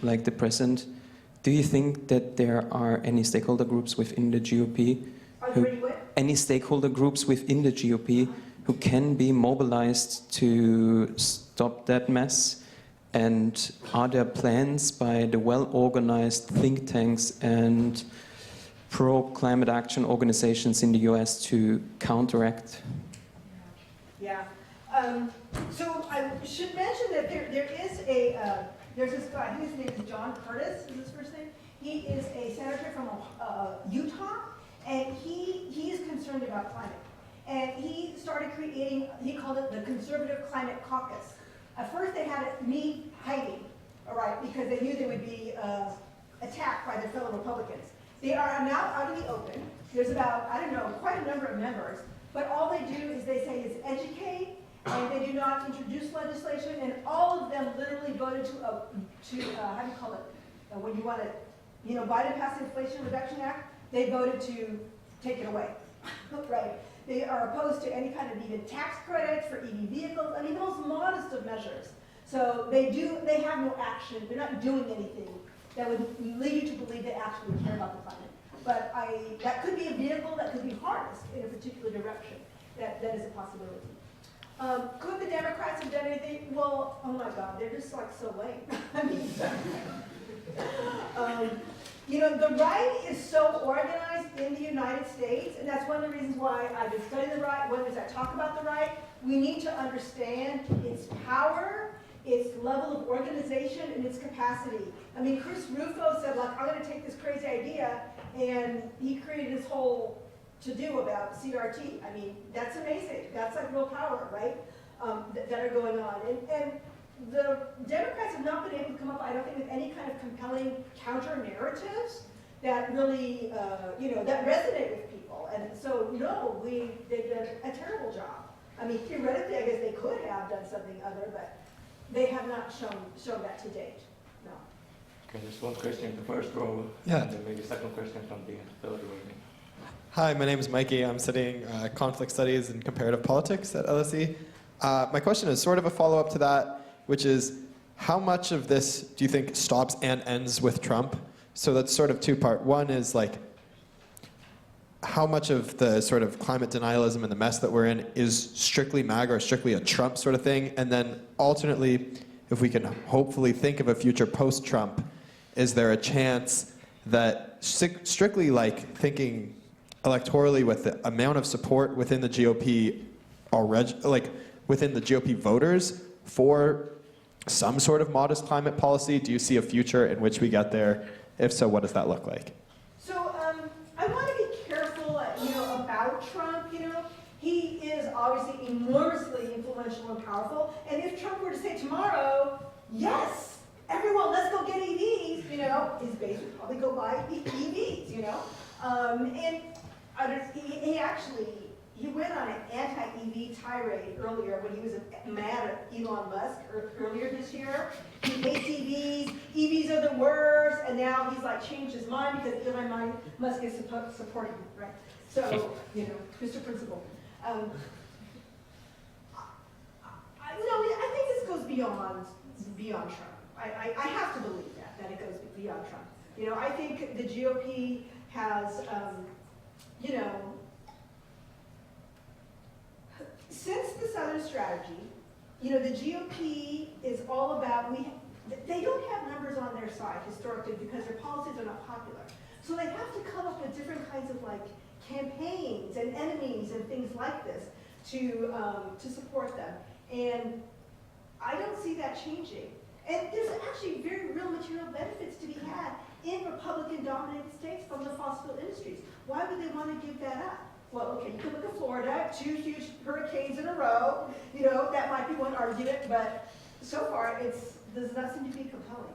like the present, do you think that there are any stakeholder groups within the GOP who can be mobilized to stop that mess? And are there plans by the well-organized think tanks and pro-climate action organizations in the US to counteract? Yeah. So I should mention that there's this guy, his name is John Curtis, is his first name. He is a senator from Utah, and he is concerned about climate. And he started creating, he called it the Conservative Climate Caucus. At first they had me hiding, all right, because they knew they would be attacked by their fellow Republicans. They are now out in the open. There's about, I don't know, quite a number of members, but all they do is they say is educate, and they do not introduce legislation, and all of them literally voted to how do you call it, when you want to, you know, Biden passed the Inflation Reduction Act, they voted to take it away, right? They are opposed to any kind of even tax credits for EV vehicles, I mean, the most modest of measures. So they have no action, they're not doing anything that would lead you to believe they actually care about the climate. But that could be a vehicle that could be harnessed in a particular direction. That is a possibility. Could the Democrats have done anything? Well, oh my God, they're just like so lame. I mean, you know, the right is so organized in the United States, and that's one of the reasons why I've been studying the right, one of the reasons I talk about the right. We need to understand its power, its level of organization, and its capacity. I mean, Chris Rufo said, like, I'm going to take this crazy idea, and he created this whole to-do about CRT. I mean, that's amazing. That's like real power, right, that are going on. And the Democrats have not been able to come up, I don't think, with any kind of compelling counter-narratives that really, you know, that resonate with people. And so, no, they've done a terrible job. I mean, theoretically, I guess they could have done something other, but they have not shown that to date. No. Okay, there's one question in the first row, Yeah. and then maybe a second question from the third row. Hi, my name is Mikey. I'm studying conflict studies and comparative politics at LSE. My question is sort of a follow-up to that, which is, how much of this do you think stops and ends with Trump? So that's sort of two-part. One is like, how much of the sort of climate denialism and the mess that we're in is strictly MAGA or strictly a Trump sort of thing? And then alternately, if we can hopefully think of a future post-Trump, is there a chance that strictly like thinking electorally with the amount of support within the GOP already, like within the GOP voters for some sort of modest climate policy? Do you see a future in which we get there? If so, what does that look like? So I want to be careful, you know, about Trump. You know, he is obviously enormously influential and powerful. And if Trump were to say tomorrow, yes, everyone, let's go get EVs, you know, his base would probably go buy EVs, you know. He went on an anti-EV tirade earlier when he was mad at Elon Musk earlier this year. He hates EVs. EVs are the worst, and now he's like changed his mind because Elon Musk is supporting him, right? So, you know, Mr. Principal. I think this goes beyond Trump. I have to believe that it goes beyond Trump. You know, I think the GOP has, you know, since the Southern strategy, you know, the GOP is all about, they don't have numbers on their side historically because their policies are not popular. So they have to come up with different kinds of like campaigns and enemies and things like this to support them. And I don't see that changing. And there's actually very real material benefits to be had in Republican-dominated states from the fossil fuel industries. Why would they want to give that up? Well, okay, you can look at Florida, 2 huge hurricanes in a row. You know, that might be one argument, but so far does not seem to be compelling.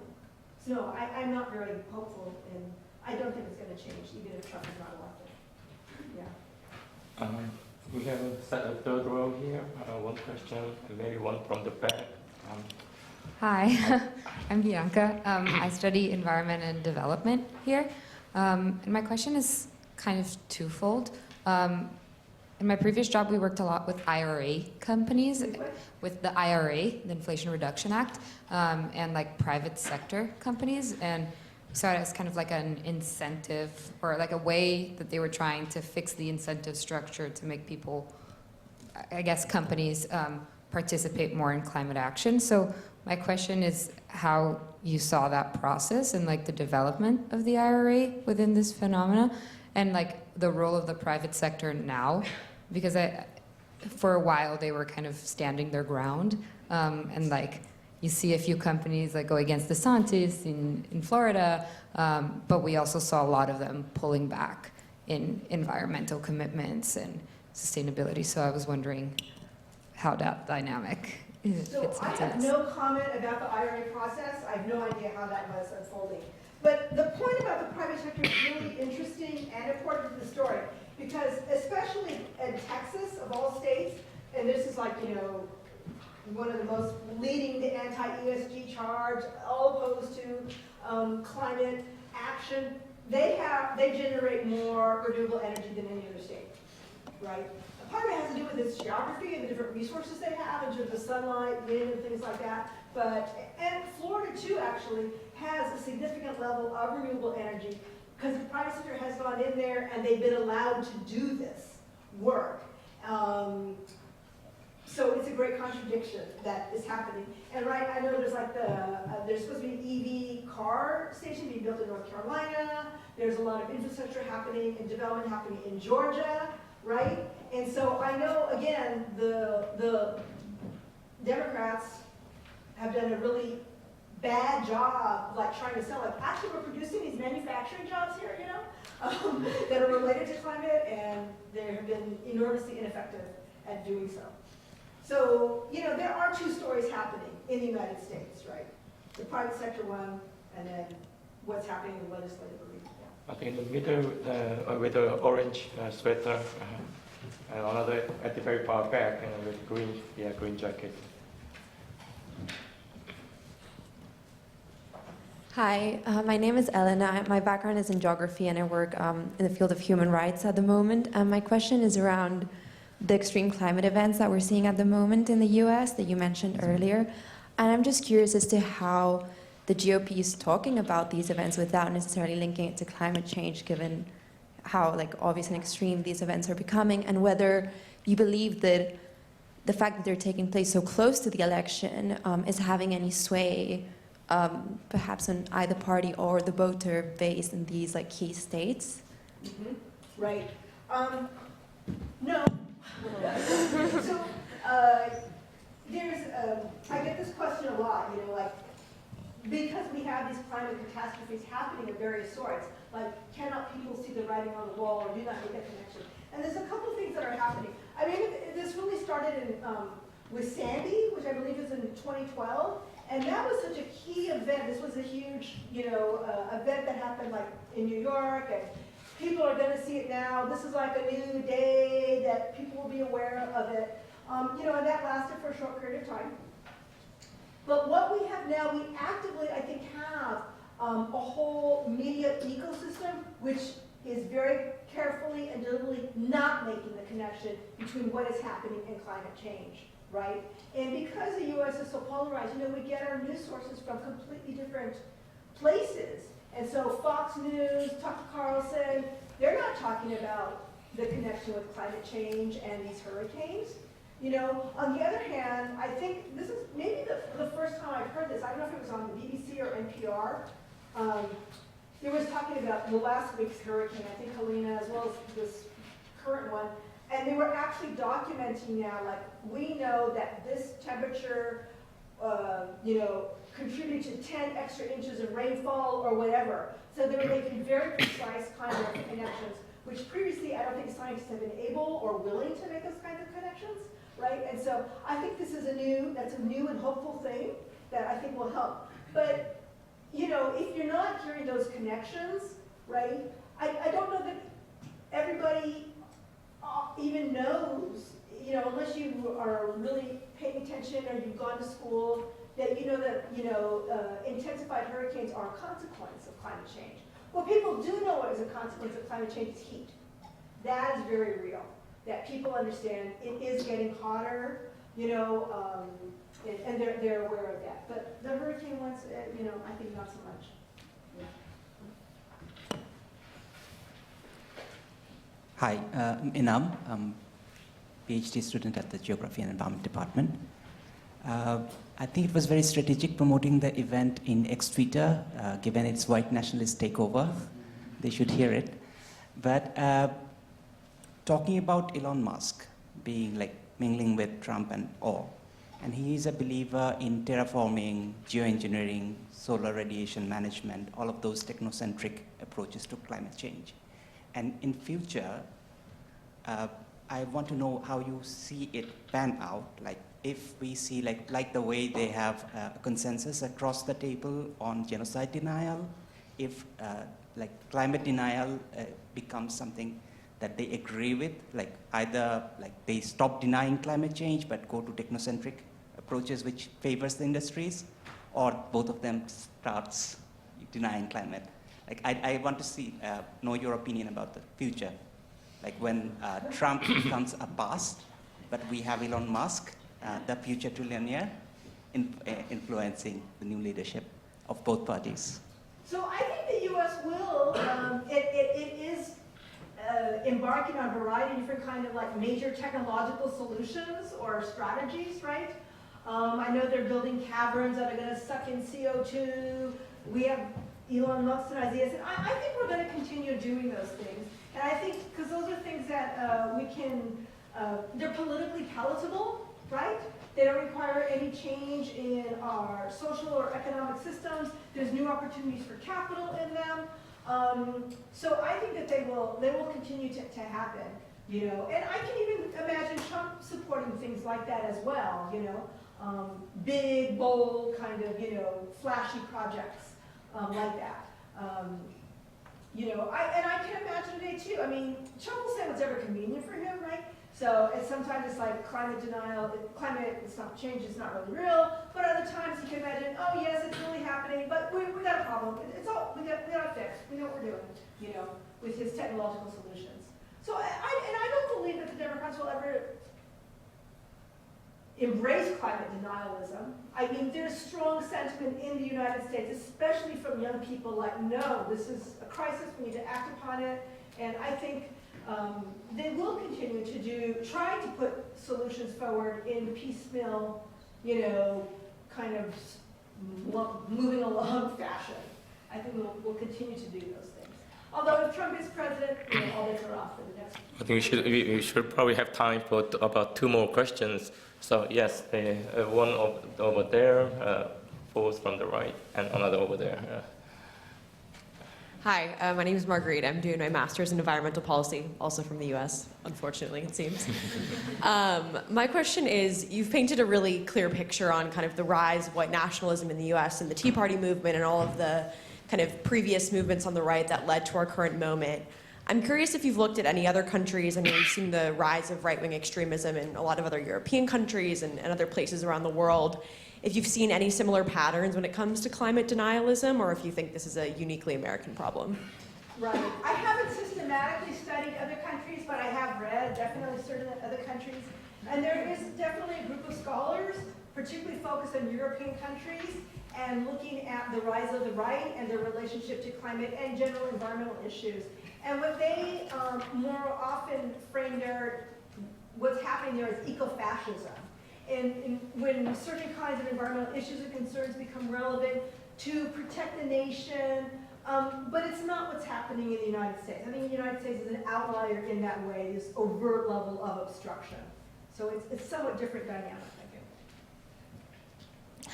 So no, I'm not very hopeful, and I don't think it's going to change, even if Trump is not elected. Yeah. We have a third row here. One question, and maybe one from the back. Hi, I'm Bianca. I study environment and development here. And my question is kind of twofold. In my previous job, we worked a lot with IRA companies, with the IRA, the Inflation Reduction Act, and like private sector companies. And saw it as kind of like an incentive or like a way that they were trying to fix the incentive structure to make people, I guess, companies participate more in climate action. So my question is how you saw that process and like the development of the IRA within this phenomena and like the role of the private sector now, because for a while they were kind of standing their ground, and like you see a few companies like go against DeSantis in Florida, but we also saw a lot of them pulling back in environmental commitments and sustainability. So I was wondering how that dynamic fits So I into have this. no comment about the IRA process. I have no idea how that was unfolding. But the point about the private sector is really interesting and important to the story because especially in Texas, of all states, and this is like, you know, one of the most leading the anti-ESG charge, all opposed to climate action, they generate more renewable energy than any other state, right? Part of it has to do with its geography and the different resources they have in terms of sunlight, wind, and things like that. And Florida too actually has a significant level of renewable energy because the private sector has gone in there and they've been allowed to do this work. So it's a great contradiction that is happening. And right, I know there's like there's supposed to be an EV car station being built in North Carolina. There's a lot of infrastructure happening and development happening in Georgia, right? And so I know, again, the Democrats have done a really bad job, like trying to sell, like, actually we're producing these manufacturing jobs here, you know, that are related to climate, and they have been enormously ineffective at doing so. So, you know, there are two stories happening in the United States, right? The private sector one, and then what's happening in the legislative arena. Yeah. I think in the middle with the orange sweater, and another at the very far back, and with green jacket. Hi, my name is Elena. My background is in geography and I work in the field of human rights at the moment. My question is around the extreme climate events that we're seeing at the moment in the US that you mentioned earlier. And I'm just curious as to how the GOP is talking about these events without necessarily linking it to climate change, given how like obvious and extreme these events are becoming, and whether you believe that the fact that they're taking place so close to the election is having any sway perhaps on either party or the voter base in these like key states? Mm-hmm. Right. No. So I get this question a lot, you know, like, because we have these climate catastrophes happening of various sorts, like, cannot people see the writing on the wall or do not make that connection? And there's a couple of things that are happening. I mean, this really started with Sandy, which I believe is in 2012, and that was such a key event. This was a huge, you know, event that happened like in New York, and people are going to see it now. This is like a new day that people will be aware of it. You know, and that lasted for a short period of time. But what we have now, we actively, I think, have a whole media ecosystem which is very carefully and deliberately not making the connection between what is happening and climate change, right? And because the U.S. is so polarized, you know, we get our news sources from completely different places. And so Fox News, Tucker Carlson, they're not talking about the connection with climate change and these hurricanes. You know, on the other hand, I think this is maybe the first time I've heard this. I don't know if it was on the BBC or NPR. It was talking about the last week's hurricane, I think Helena, as well as this current one. And they were actually documenting now, like, we know that this temperature, you know, contributed to 10 extra inches of rainfall or whatever. So they were making very precise kind of connections, which previously I don't think scientists have been able or willing to make those kinds of connections, right? And so I think this is a new and hopeful thing that I think will help. But, you know, if you're not hearing those connections, right, I don't know that everybody even knows, you know, unless you are really paying attention or you've gone to school, that you know that, you know, intensified hurricanes are a consequence of climate change. What people do know as a consequence of climate change is heat. That is very real. That people understand it is getting hotter, you know, and they're aware of that. But the hurricane ones, you know, I think not so much. Yeah. Hi, I'm Inam. I'm a PhD student at the Geography and Environment Department. I think it was very strategic promoting the event in ex-Twitter, given its white nationalist takeover. They should hear it. But talking about Elon Musk being like mingling with Trump and all, and he is a believer in terraforming, geoengineering, solar radiation management, all of those technocentric approaches to climate change. And in future, I want to know how you see it pan out, like if we see like the way they have a consensus across the table on genocide denial, if like climate denial becomes something that they agree with, like either like they stop denying climate change but go to technocentric approaches which favors the industries, or both of them starts denying climate. Like I want to know your opinion about the future. Like when Trump becomes a past, but we have Elon Musk, the future trillionaire, influencing the new leadership of both parties. So I think the U.S. will, it is embarking on a variety of different kind of like major technological solutions or strategies, right? I know they're building caverns that are going to suck in CO2. We have Elon Musk's ideas, and I think we're going to continue doing those things. And I think, because those are things that we can, they're politically palatable, right? They don't require any change in our social or economic systems. There's new opportunities for capital in them. So I think that they will continue to happen, you know. And I can even imagine Trump supporting things like that as well, you know. Big, bold, kind of, you know, flashy projects like that. You know, I can imagine today too. I mean, Trump will say what's ever convenient for him, right? So sometimes it's like climate denial, change is not really real. But other times you can imagine, oh yes, it's really happening, but we got a problem. It's all we got it fixed. We know what we're doing, you know, with his technological solutions. So I don't believe that the Democrats will ever embrace climate denialism. I mean, there's strong sentiment in the United States, especially from young people, like, no, this is a crisis, we need to act upon it. And I think they will continue to try to put solutions forward in piecemeal, you know, kind of moving along fashion. I think we'll continue to do those things. Although if Trump is president, you know, all bets are off for the next. I think we should probably have time for about 2 more questions. So yes, one over there, both from the right, and another over there. Hi, my name is Marguerite. I'm doing my master's in environmental policy, also from the US, unfortunately, it seems. My question is, you've painted a really clear picture on kind of the rise of white nationalism in the US and the Tea Party movement and all of the kind of previous movements on the right that led to our current moment. I'm curious if you've looked at any other countries. I mean, we've seen the rise of right-wing extremism in a lot of other European countries and other places around the world. If you've seen any similar patterns when it comes to climate denialism, or if you think this is a uniquely American problem. Right. I haven't systematically studied other countries, but I have read definitely certain other countries. And there is definitely a group of scholars, particularly focused on European countries, and looking at the rise of the right and their relationship to climate and general environmental issues. And what they more often frame their what's happening there is eco-fascism. And when certain kinds of environmental issues and concerns become relevant to protect the nation, but it's not what's happening in the United States. I think the United States is an outlier in that way, this overt level of obstruction. So it's somewhat different dynamic, I think.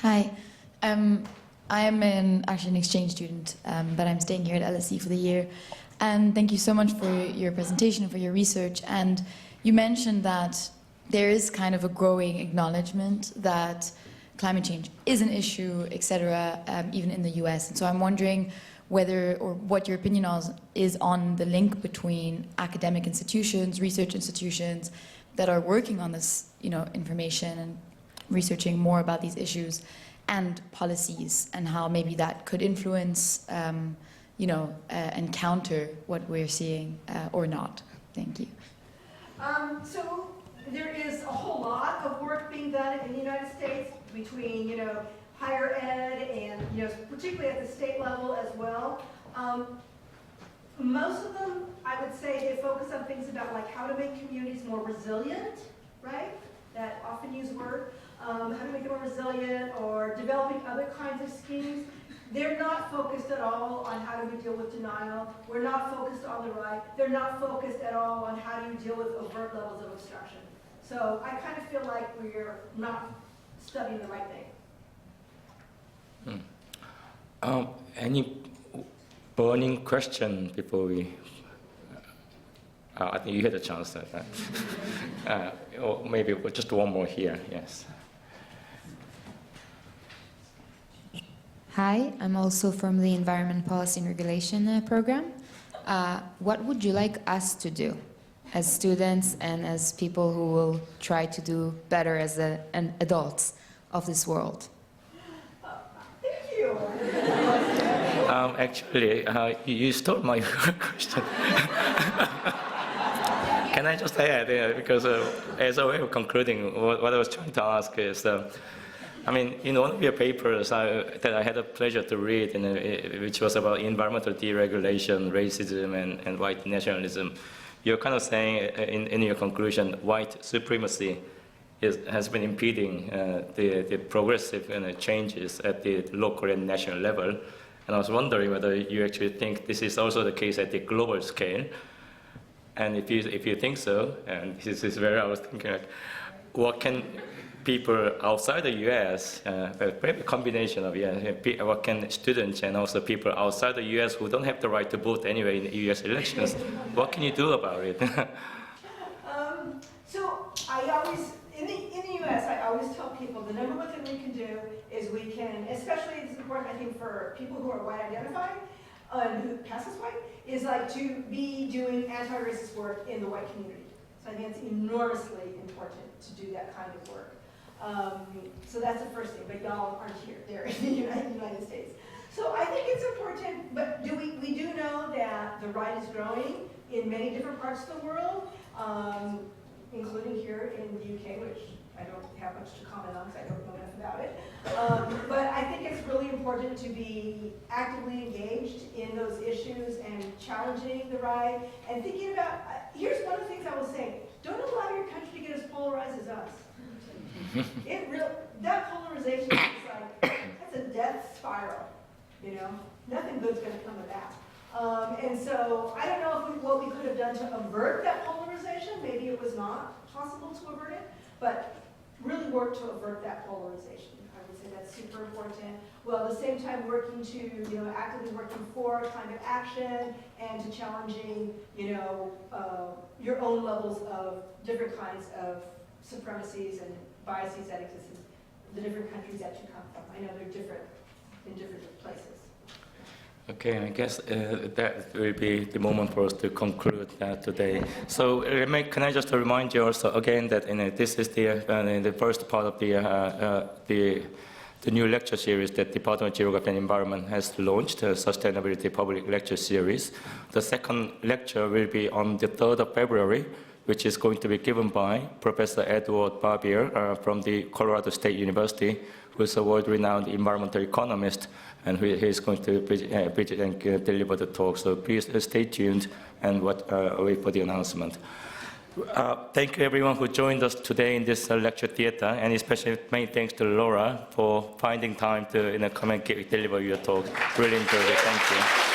Hi, I'm actually an exchange student, but I'm staying here at LSE for the year. And thank you so much for your presentation and for your research. And you mentioned that there is kind of a growing acknowledgement that climate change is an issue, etc., even in the US. And so I'm wondering whether, or what your opinion is on the link between academic institutions, research institutions that are working on this, information and researching more about these issues, and policies, and how maybe that could influence, and counter what we're seeing or not. Thank you. So there is a whole lot of work being done in the United States between, higher ed and, particularly at the state level as well. Most of them, I would say, they focus on things about like how to make communities more resilient, right? That often used word. How to make them more resilient, or developing other kinds of schemes. They're not focused at all on how do we deal with denial. We're not focused on the right. They're not focused at all on how do you deal with overt levels of obstruction. So I kind of feel like we're not studying the right thing. Any burning question before we? I think you had a chance at that. Or maybe just one more here. Yes. Hi, I'm also from the Environment Policy and Regulation program. What would you like us to do as students and as people who will try to do better as adults of this world? Thank you. Actually, you stole my question. Can I just add, because as a way of concluding, what I was trying to ask is, in one of your papers that I had the pleasure to read, which was about environmental deregulation, racism, and white nationalism, you're kind of saying in your conclusion, white supremacy has been impeding the progressive changes at the local and national level. And I was wondering whether you actually think this is also the case at the global scale. And if you think so, and this is where I was thinking, like, what can people outside the U.S., maybe a combination of what can students and also people outside the U.S. who don't have the right to vote anyway in the U.S. elections, what can you do about it? So I always, in the U.S., I always tell people the number one thing we can do is we can, especially it's important, I think, for people who are white identified, who pass as white, is like to be doing anti-racist work in the white community. So I think it's enormously important to do that kind of work. So that's the first thing, but y'all aren't here, they're in the United States. So I think it's important, but we do know that the right is growing in many different parts of the world, including here in the UK, which I don't have much to comment on because I don't know enough about it. But I think it's really important to be actively engaged in those issues and challenging the right and thinking about, here's one of the things I will say, don't allow your country to get as polarized as us. That polarization is like, that's a death spiral, Nothing good's going to come of that. And so I don't know what we could have done to avert that polarization. Maybe it was not possible to avert it, but really work to avert that polarization. I would say that's super important. While at the same time working to, actively working for climate action and to challenging, your own levels of different kinds of supremacies and biases that exist in the different countries that you come from. I know they're different in different places. Okay, I guess that will be the moment for us to conclude today. So can I just remind you also again that this is the first part of the new lecture series that Department of Geography and Environment has launched, a Sustainability Public Lecture Series. The second lecture will be on the 3rd of February, which is going to be given by Professor Edward Barbier from the Colorado State University, who is a world-renowned environmental economist, and he is going to deliver the talk. So please stay tuned and wait for the announcement. Thank you everyone who joined us today in this lecture theater, and especially many thanks to Laura for finding time to come and deliver your talk. Really enjoyed it. Thank you.